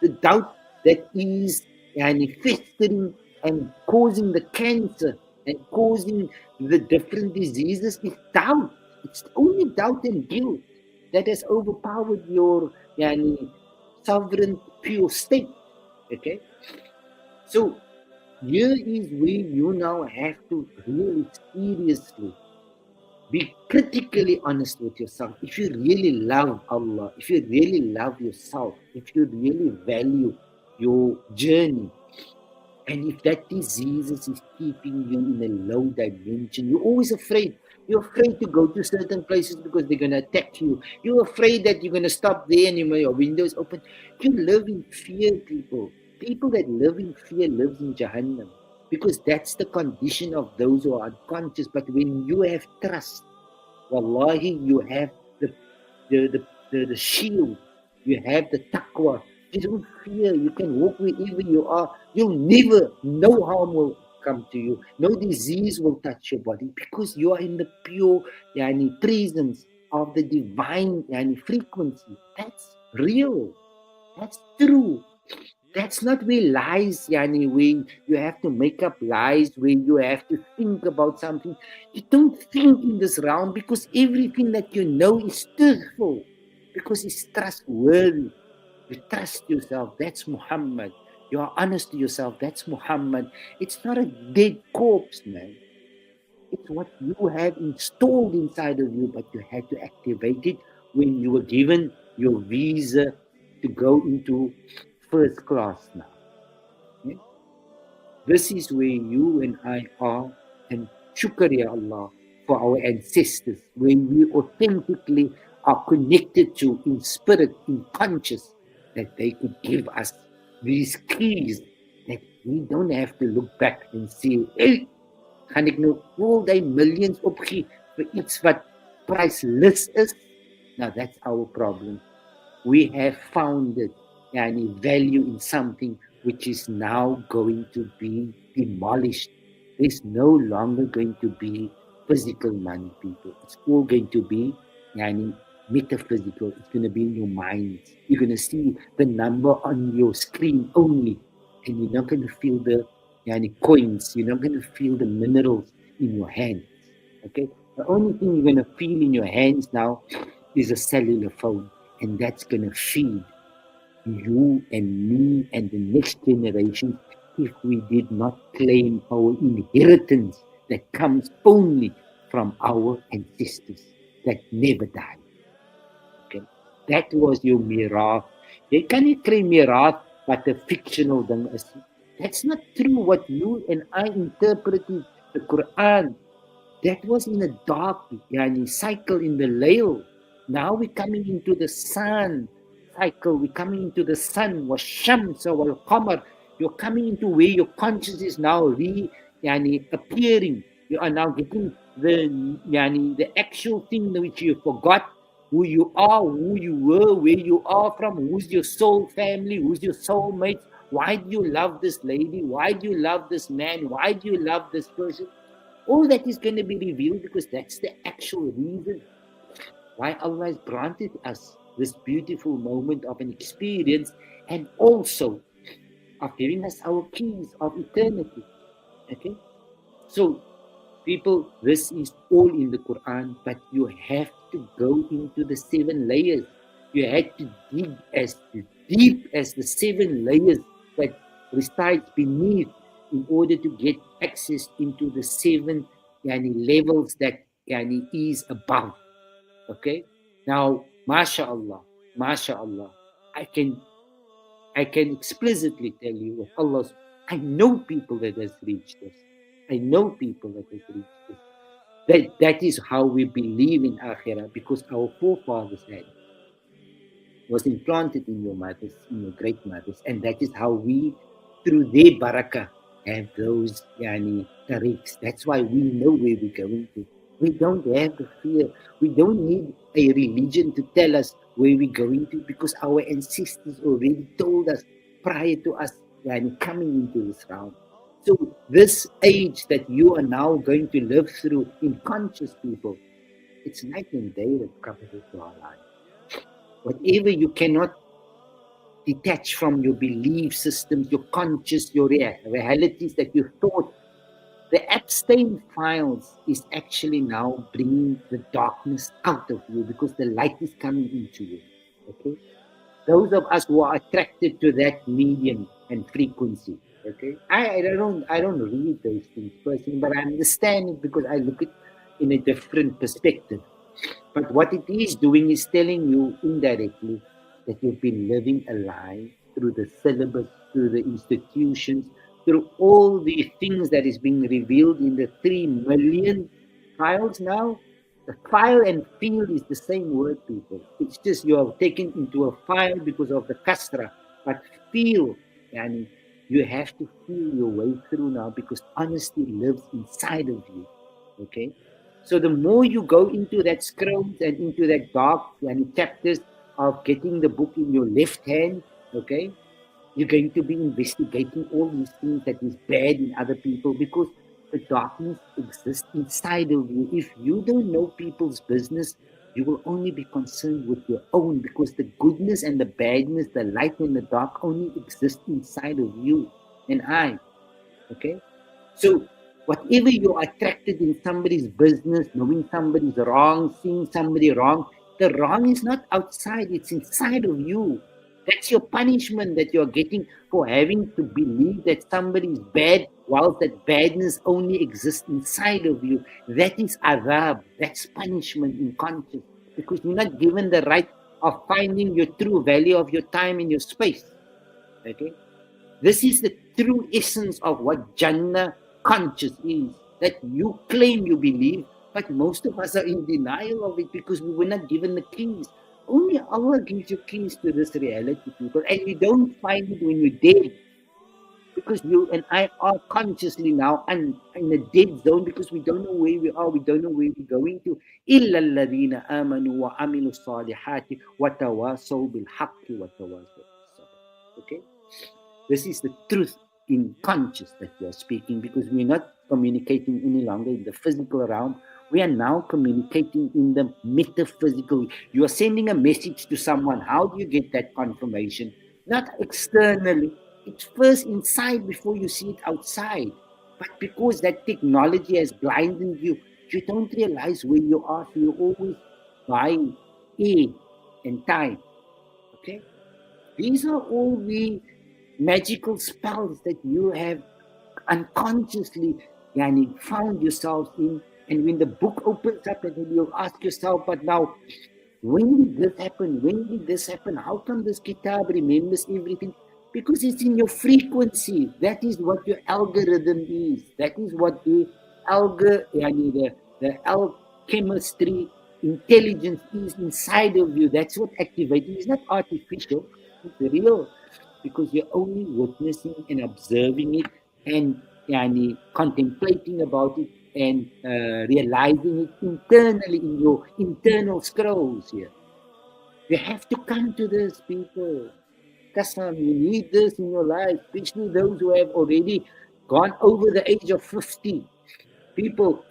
S1: the doubt that is manifesting and causing the cancer and causing the different diseases is doubt. It's only doubt and guilt that has overpowered your sovereign pure state. Okay? So here is where you now have to really seriously be critically honest with yourself. If you really love Allah, if you really love yourself, if you really value your journey, and if that disease is keeping you in a low dimension, you're always afraid. You're afraid to go to certain places because they're going to attack you. You're afraid that you're going to stop there and your windows open. You live in fear, people. People that live in fear lives in Jahannam, because that's the condition of those who are unconscious. But when you have trust, wallahi, you have the the, the, the shield. You have the taqwa. You don't fear. You can walk wherever you are. You'll never, no harm will come to you. No disease will touch your body, because you are in the pure presence of the divine frequency. That's real. That's true. That's not where lies, Yani, where you have to make up lies, where you have to think about something. You don't think in this realm, because everything that you know is truthful, because it's trustworthy. You trust yourself, that's Muhammad. You are honest to yourself, that's Muhammad. It's not a dead corpse, man. It's what you have installed inside of you, but you had to activate it when you were given your visa to go into first class now. Okay? This is where you and I are, and shukriya Allah for our ancestors, when we authentically are connected to in spirit, in conscious, that they could give us these keys that we don't have to look back and say, hey, gaan ek nou al die millions opgee vir iets wat priceless is? Now that's our problem. We have founded any value in something which is now going to be demolished. There's no longer going to be physical money, people. It's all going to be yani, metaphysical. It's going to be in your minds. You're going to see the number on your screen only, and you're not going to feel the coins. You're not going to feel the minerals in your hands. Okay? The only thing you're going to feel in your hands now is a cellular phone, and that's going to feed you and me and the next generation if we did not claim our inheritance that comes only from our ancestors that never died. Okay? That was your mirath. Jy kan nie kry mirath wat 'n fictional ding is. That's not true what you and I interpreted the Quran. That was in a dark cycle in the Layl. Now we're coming into the sun cycle. We're coming into the sun. Washams wal qamar. You're coming into where your consciousness is now appearing. You are now getting the actual thing which you forgot. Who you are, who you were, where you are from, who's your soul family, who's your soulmate. Why do you love this lady? Why do you love this man? Why do you love this person? All that is going to be revealed, because that's the actual reason why Allah has granted us this beautiful moment of an experience, and also of giving us our keys of eternity. Okay? So, people, this is all in the Quran, but you have to go into the 7 layers. You had to dig as deep as the 7 layers that resides beneath, in order to get access into the 7 levels that is above. Okay? Now, MashaAllah, MashaAllah. I can I can explicitly tell you with Allah's, I know people that has reached this. I know people that has reached this. That is how we believe in Akhirah, because our forefathers had, was implanted in your mothers, in your great mothers, and that is how we, through their barakah, have those tariqs. That's why we know where we're going to. We don't have the fear. We don't need a religion to tell us where we're going to, because our ancestors already told us prior to us coming into this realm. So this age that you are now going to live through in conscious people, it's night and day that comes into our life. Whatever you cannot detach from your belief systems, your conscious, your realities that you thought, the abstain files is actually now bringing the darkness out of you, because the light is coming into you. Okay? Those of us who are attracted to that medium and frequency. Okay? I don't read those things personally, but I understand it because I look at it in a different perspective. But what it is doing is telling you indirectly that you've been living a lie through the syllabus, through the institutions, through all the things that is being revealed in the 3 million files now. The file and field is the same word, people. It's just you are taken into a file because of the kasra. But feel, and you have to feel your way through now, because honesty lives inside of you. Okay? So the more you go into that scrolls and into that dark chapters of getting the book in your left hand, okay, you're going to be investigating all these things that is bad in other people, because the darkness exists inside of you. If you don't know people's business, you will only be concerned with your own, because the goodness and the badness, the light and the dark only exist inside of you and I. Okay? So whatever you're attracted in somebody's business, knowing somebody's wrong, seeing somebody wrong, the wrong is not outside, it's inside of you. That's your punishment that you're getting for having to believe that somebody is bad, whilst that badness only exists inside of you. That is adab. That's punishment in conscience, because you're not given the right of finding your true value of your time and your space. Okay? This is the true essence of what Jannah conscious is, that you claim you believe, but most of us are in denial of it because we were not given the keys. Only Allah gives you keys to this reality, people, and you don't find it when you're dead, because you and I are consciously now in a dead zone, because we don't know where we are, we don't know where we're going to. إِلَّا الَّذِينَ آمَنُوا وَعَمِلُوا الصَّالِحَاتِ وَتَوَاصَوْا بِالْحَقِّ وَتَوَاصَوْا بِالصَّبْرِ. Okay? This is the truth in conscious that we are speaking, because we're not communicating any longer in the physical realm. We are now communicating in the metaphysical. You are sending a message to someone. How do you get that confirmation? Not externally. It's first inside before you see it outside. But because that technology has blinded you, you don't realize where you are. So you're always buying air and time. Okay? These are all the magical spells that you have unconsciously found yourself in. And when the book opens up, and you'll ask yourself, but now, when did this happen? When did this happen? How come this kitab remembers everything? Because it's in your frequency. That is what your algorithm is. That is what the the alchemistry intelligence is inside of you. That's what activating. It's not artificial. It's real, because you're only witnessing and observing it, and contemplating about it, and realizing it internally in your internal scrolls here. You have to come to this, people. Kasam, you need this in your life, especially those who have already gone over the age of 50. People,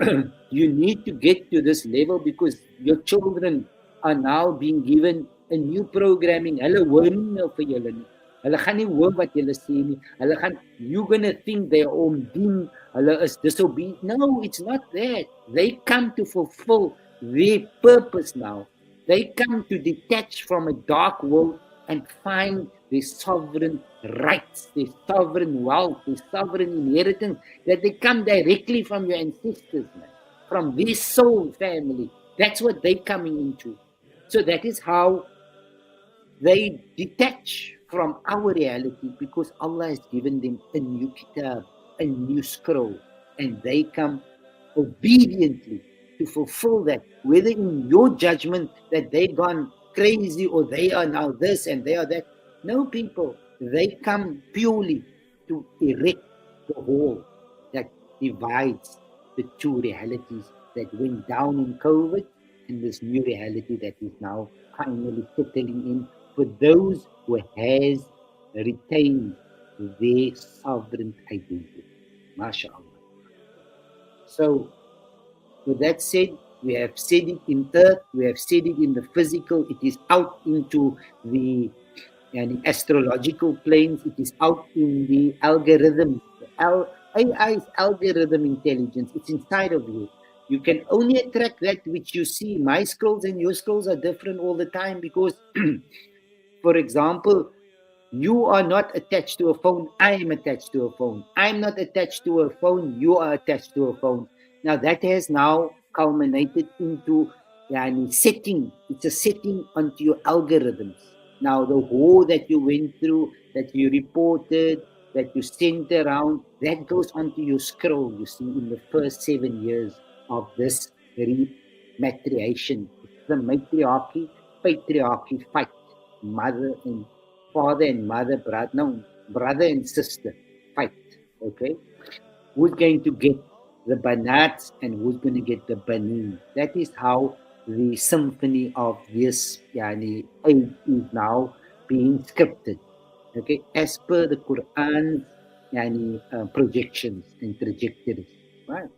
S1: you need to get to this level, because your children are now being given a new programming. Hulle hoor nie meer vir julle nie. Hulle gaan nie hoor wat julle sê nie. You're going to think they are dien, hulle is disobedient. No, it's not that. They come to fulfill their purpose now. They come to detach from a dark world and find their sovereign rights, their sovereign wealth, their sovereign inheritance, that they come directly from your ancestors, man, from this soul family. That's what they're coming into. So that is how they detach from our reality, because Allah has given them a new kitab, a new scroll, and they come obediently to fulfill that, whether in your judgment that they gone crazy or they are now this and they are that. No, people, they come purely to erect the wall that divides the two realities that went down in COVID and this new reality that is now finally settling in for those who has retained their sovereign identity. MashaAllah. So with that said, we have said it in earth, we have said it in the physical, it is out into the astrological planes, it is out in the algorithm. AI's algorithm intelligence, it's inside of you. You can only attract that which you see. My scrolls and your scrolls are different all the time because, for example, you are not attached to a phone. I am attached to a phone. I'm not attached to a phone. You are attached to a phone. Now that has now culminated into setting. It's a setting onto your algorithms. Now the war that you went through, that you reported, that you sent around, that goes onto your scroll. You see, in the first 7 years of this rematriation, it's the matriarchy, patriarchy fight, mother and father and mother, brother, no, brother and sister fight. Okay, who's going to get the banats and who's going to get the banin? That is how the symphony of this age is now being scripted. Okay, as per the Quran's projections and trajectories. Right.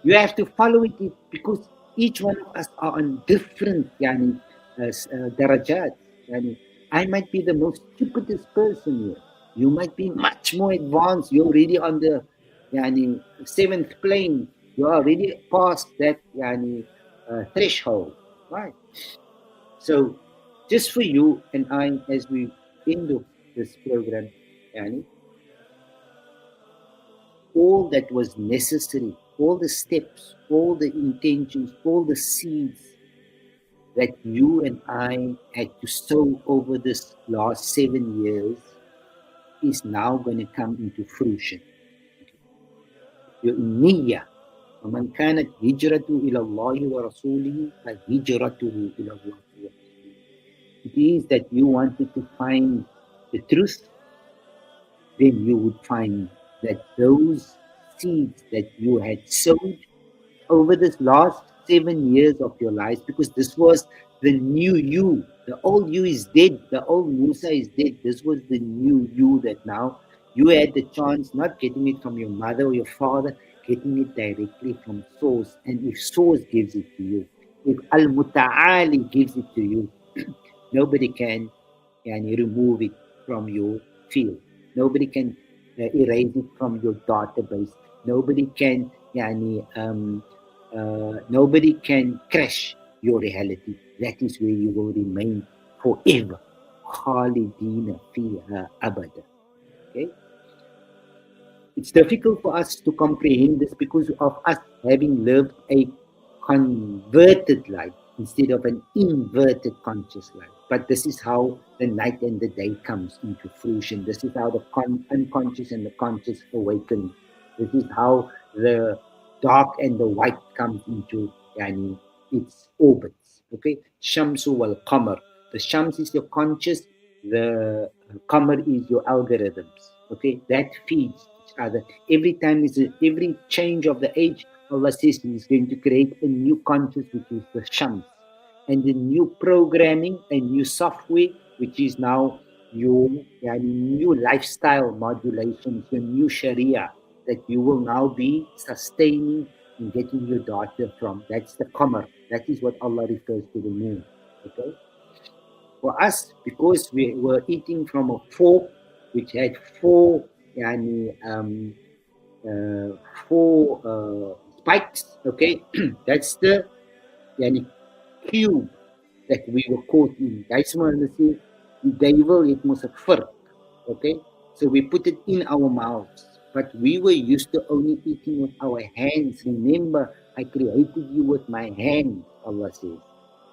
S1: You have to follow it because each one of us are on different darajat. Yani, I might be the most stupidest person here. You might be much more advanced. You're already on the seventh plane. You're already past that threshold. Right. So just for you and I, as we end of this program, yani, all that was necessary, all the steps, all the intentions, all the seeds that you and I had to sow over this last 7 years is now going to come into fruition. Your niyyah. ومن كانت هجرته إلى الله ورسوله فهجرته إلى الله ورسوله. It is that you wanted to find the truth, then you would find that those seeds that you had sowed over this last 7 years of your lives, because this was the new you. The old you is dead. The old Musa is dead. This was the new you that now you had the chance, not getting it from your mother or your father, getting it directly from source. And if source gives it to you, if Al Muta'ali gives it to you, nobody can remove it from your field. Nobody can erase it from your database. Nobody can nobody can crash your reality. That is where you will remain forever. Khalidina fiha abada. Okay? It's difficult for us to comprehend this because of us having lived a converted life instead of an inverted conscious life. But this is how the night and the day comes into fruition. This is how the unconscious and the conscious awaken. This is how the dark and the white comes into its orbits. Okay, Shamsu wal Qamar. The Shams is your conscious, the Qamar is your algorithms. Okay, that feeds each other. Every time is every change of the age, Allah says He is going to create a new conscious, which is the Shams, and the new programming, a new software, which is now your new lifestyle modulations, your new Sharia that you will now be sustaining and getting your data from. That's the Qamar. That is what Allah refers to the moon. Okay. For us, because we were eating from a fork which had four yani, uh, four spikes, okay, that's the yani, cube that we were caught in. That's why they say the devil, it was a fur, okay? So we put it in our mouths, but we were used to only eating with our hands. Remember, I created you with my hands, Allah says.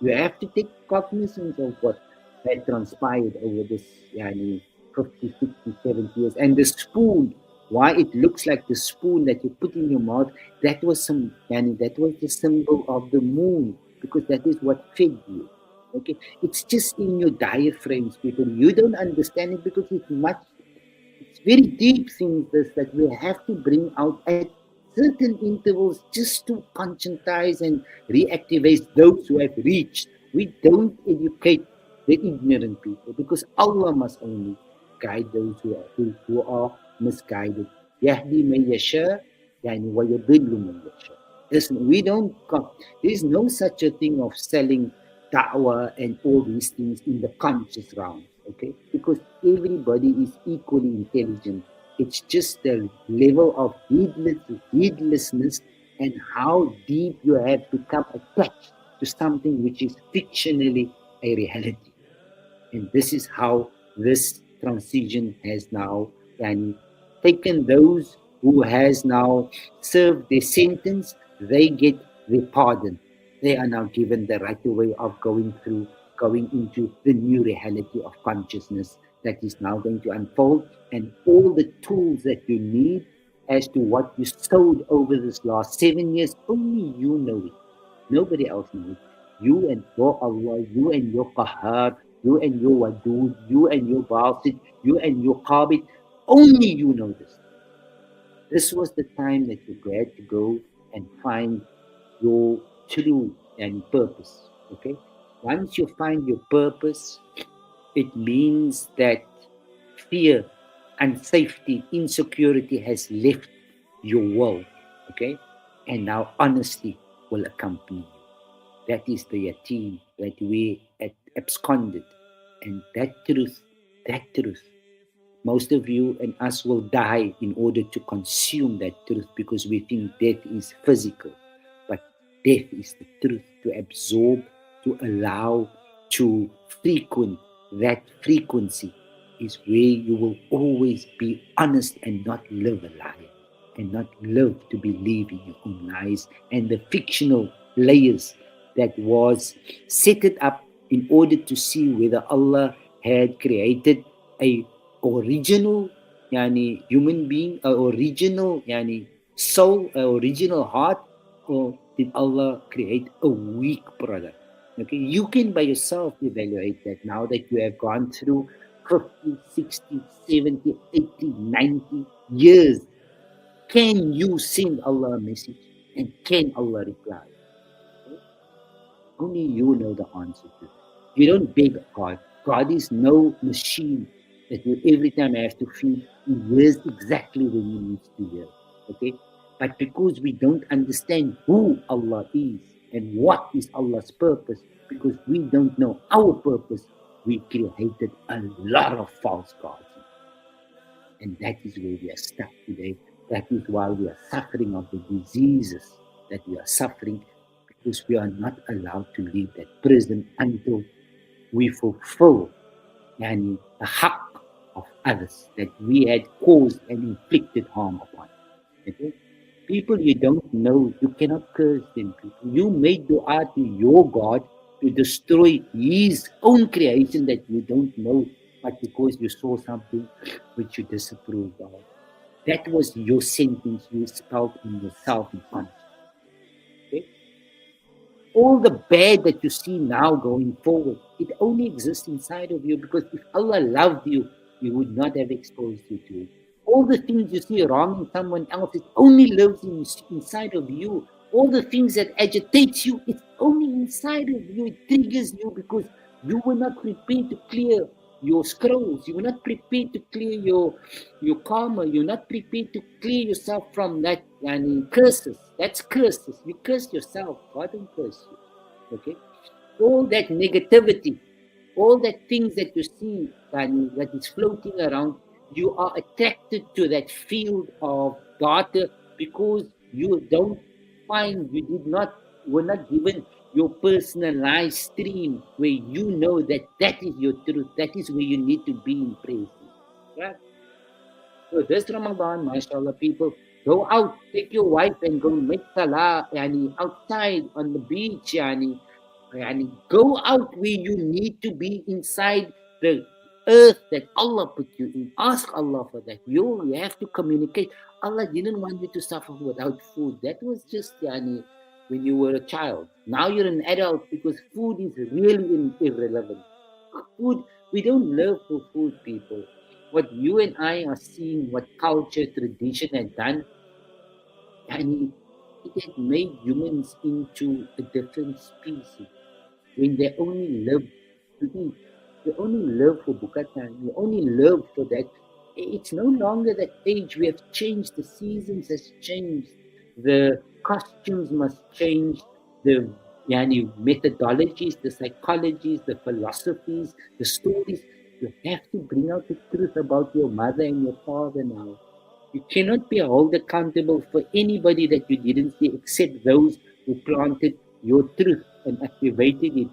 S1: You have to take cognizance of what had transpired over this yani, 50, 60, 70 years. And the spoon, why it looks like the spoon that you put in your mouth, that was some yani, that was the symbol of the moon, because that is what fed you. Okay, it's just in your diaphragms, people. You don't understand it because it's very deep things this that we have to bring out at certain intervals just to conscientize and reactivate those who have reached. We don't educate the ignorant people because Allah must only guide those who are misguided. Yahdi man yasha, yani wa yudillu man yasha. Listen, we don't there's no such a thing of selling da'wah and all these things in the conscious realm, okay? Because everybody is equally intelligent. It's just the level of heedlessness and how deep you have become attached to something which is fictionally a reality. And this is how this transition has now and taken those who has now served their sentence, they get the pardon. They are now given the right way of going into the new reality of consciousness that is now going to unfold, and all the tools that you need as to what you sowed over this last 7 years, only you know it. Nobody else knows. You and your Allah, you and your Qahar, you and your Wadud, you and your Basit, you and your Qabit. Only you know this. This was the time that you had to go and find your true and purpose. Okay? Once you find your purpose, it means that fear, unsafety, insecurity has left your world. Okay? And now honesty will accompany you. That is the yateen that we absconded. And that truth, most of you and us will die in order to consume that truth because we think death is physical. But death is the truth to absorb, to allow, to frequent. That frequency is where you will always be honest and not live a lie and not live to believe in your own lies and the fictional layers that was set it up in order to see whether Allah had created a original yani human being, a original yani soul, a original heart, or did Allah create a weak product? Okay, you can by yourself evaluate that now that you have gone through 50, 60, 70, 80, 90 years. Can you send Allah a message? And can Allah reply? Okay? Only you know the answer to it. You don't beg God. God is no machine that you every time have to feed. He hears exactly when He needs to hear. Okay? But because we don't understand who Allah is and what is Allah's purpose, because we don't know our purpose, we created a lot of false gods. And that is where we are stuck today. That is why we are suffering of the diseases that we are suffering, because we are not allowed to leave that prison until we fulfill and the haq of others that we had caused and inflicted harm upon. Okay? People you don't know, you cannot curse them. People. You made dua to your God to destroy His own creation that you don't know, but because you saw something which you disapproved of. That was your sentence you spelled in yourself in conscience. Okay? All the bad that you see now going forward, it only exists inside of you because if Allah loved you, He would not have exposed you to it. All the things you see wrong in someone else, it only lives inside of you. All the things that agitate you, it's only inside of you. It triggers you because you were not prepared to clear your scrolls. You were not prepared to clear your karma. You're not prepared to clear yourself from that and curses. That's curses. You curse yourself. God don't curse you. Okay? All that negativity, all that things that you see and that is floating around, you are attracted to that field of data because you don't find, you did not, were not given your personalized stream where you know that that is your truth, that is where you need to be in praise. Right? So this Ramadan, mashallah, people, go out, take your wife and go make salah, yani, outside on the beach, yani, And go out where you need to be inside the earth that Allah put you in. Ask Allah for that. You have to communicate. Allah didn't want you to suffer without food. That was just when you were a child. Now you're an adult because food is really irrelevant. Food, we don't live for food, people. What you and I are seeing, what culture, tradition has done, and it has made humans into a different species when they only live to eat. They only live for Bukatan. They only live for that. It's no longer that age. We have changed. The seasons has changed. The costumes must change. The methodologies, the psychologies, the philosophies, the stories. You have to bring out the truth about your mother and your father now. You cannot be held accountable for anybody that you didn't see except those who planted your truth and activated it.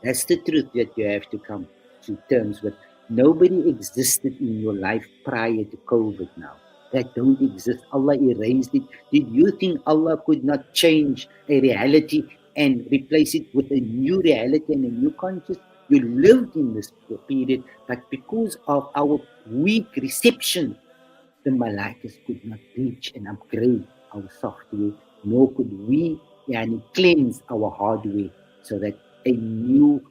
S1: That's the truth that you have to come to terms with. Nobody existed in your life prior to COVID now. That don't exist. Allah erased it. Did you think Allah could not change a reality and replace it with a new reality and a new conscious? You lived in this period, but because of our weak reception, the malaikas could not reach and upgrade our software, nor could we cleanse our hardware so that a new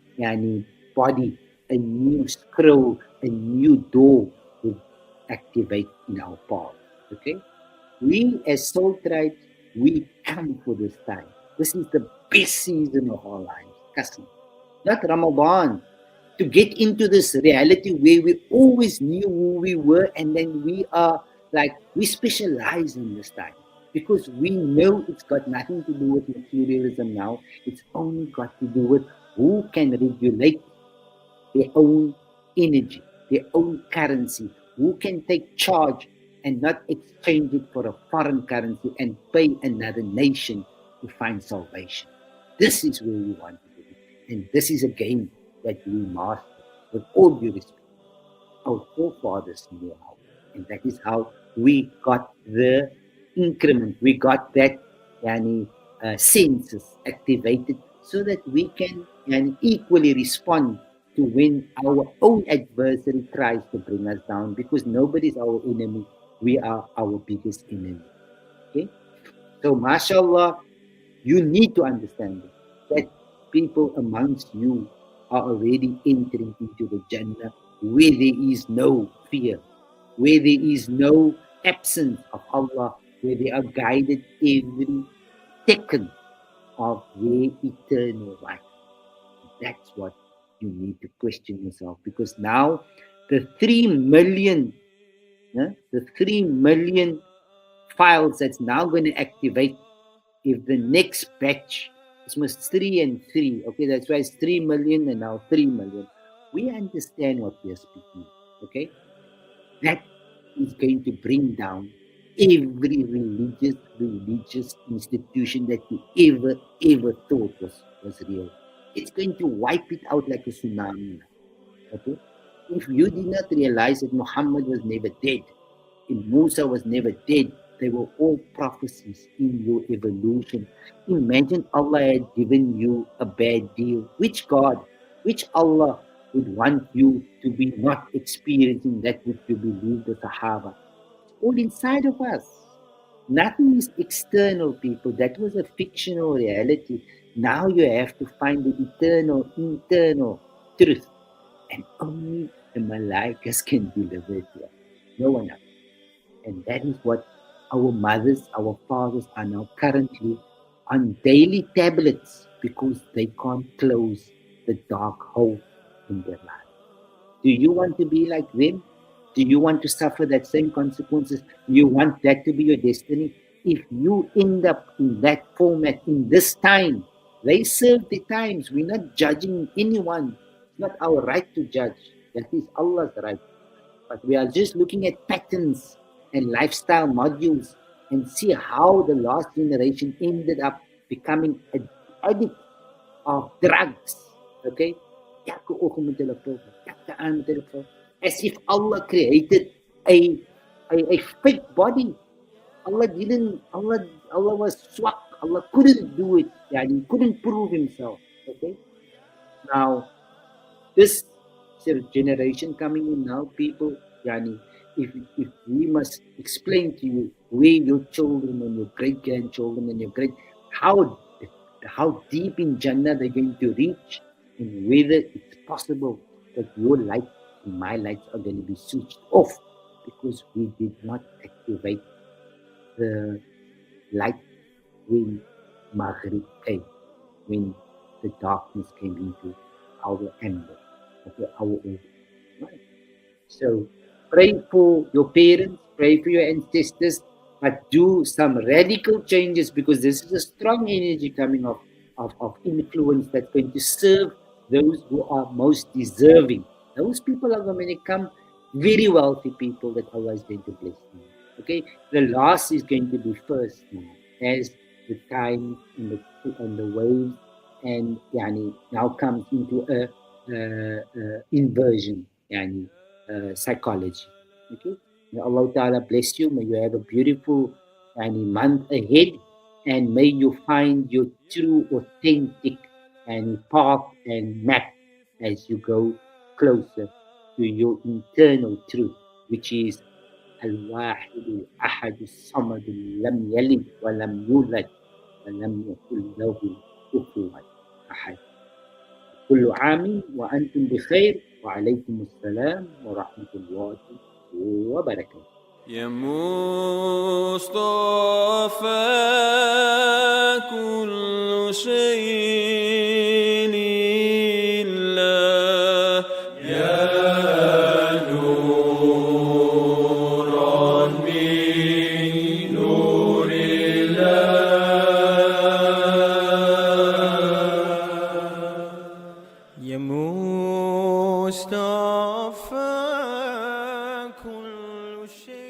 S1: body, a new scroll, a new door would activate in our path. Okay? We as soul tribes, we come for this time. This is the best season of our lives. Kasam. Not Ramadan, to get into this reality where we always knew who we were, and then we are like we specialize in this time because we know it's got nothing to do with materialism now. It's only got to do with who can regulate their own energy, their own currency, who can take charge and not exchange it for a foreign currency and pay another nation to find salvation. This is where we want to be. And this is a game that we master with all due respect. Our forefathers knew how. And that is how we got the increment, we got that senses activated so that we can equally respond to when our own adversary tries to bring us down because nobody is our enemy. We are our biggest enemy. Okay? So, mashallah, you need to understand that people amongst you are already entering into the Jannah where there is no fear, where there is no absence of Allah, where they are guided every second of their eternal life. That's what you need to question yourself because now the 3 million, the 3 million files that's now going to activate if the next batch is must 3 and 3, okay, that's why it's 3 million and now 3 million. We understand what we are speaking, okay? That is going to bring down every religious institution that you ever thought was real. It's going to wipe it out like a tsunami. Okay? If you did not realize that Muhammad was never dead, and Musa was never dead, they were all prophecies in your evolution. Imagine Allah had given you a bad deal. Which God, which Allah would want you to be not experiencing that which you believe the Sahaba? It's all inside of us. Nothing is external, people. That was a fictional reality. Now you have to find the eternal, internal truth. And only the Malaikas can deliver it to us. No one else. And that is what our mothers, our fathers are now currently on daily tablets because they can't close the dark hole in their life. Do you want to be like them? Do you want to suffer that same consequences? Do you want that to be your destiny? If you end up in that format in this time, they serve the times. We're not judging anyone. It's not our right to judge. That is Allah's right. But we are just looking at patterns and lifestyle modules and see how the last generation ended up becoming an addict of drugs. Okay? As if Allah created a, a fake body. Allah didn't, Allah was swak. Allah couldn't do it. Yeah, he couldn't prove himself. Okay. Now, this generation coming in now, people, yani, if we must explain to you where your children and your great grandchildren and your great how how deep in Jannah they're going to reach, and whether it's possible that your lights and my lights are going to be switched off because we did not activate the light when Maghrib came, when the darkness came into our amber, okay, our orbit. Right? So pray for your parents, pray for your ancestors, but do some radical changes because this is a strong energy coming of influence that's going to serve those who are most deserving. Those people are going to become very wealthy people that Allah is going to bless them. Okay, the last is going to be first now, as the time and the waves and yani now comes into a inversion, yani psychology. Okay, may Allah Ta'ala bless you. May you have a beautiful yani month ahead, and may you find your true, authentic and path and map as you go closer to your internal truth, which is الواحد الأحد الصمد لم يلد ولم يولد ولم يكن له كفوا أحد. كل عام وأنتم بخير وعليكم السلام ورحمة الله وبركاته.
S2: يا مصطفى كل شيء لله يا نورا من نور الله يا مصطفى كل شيء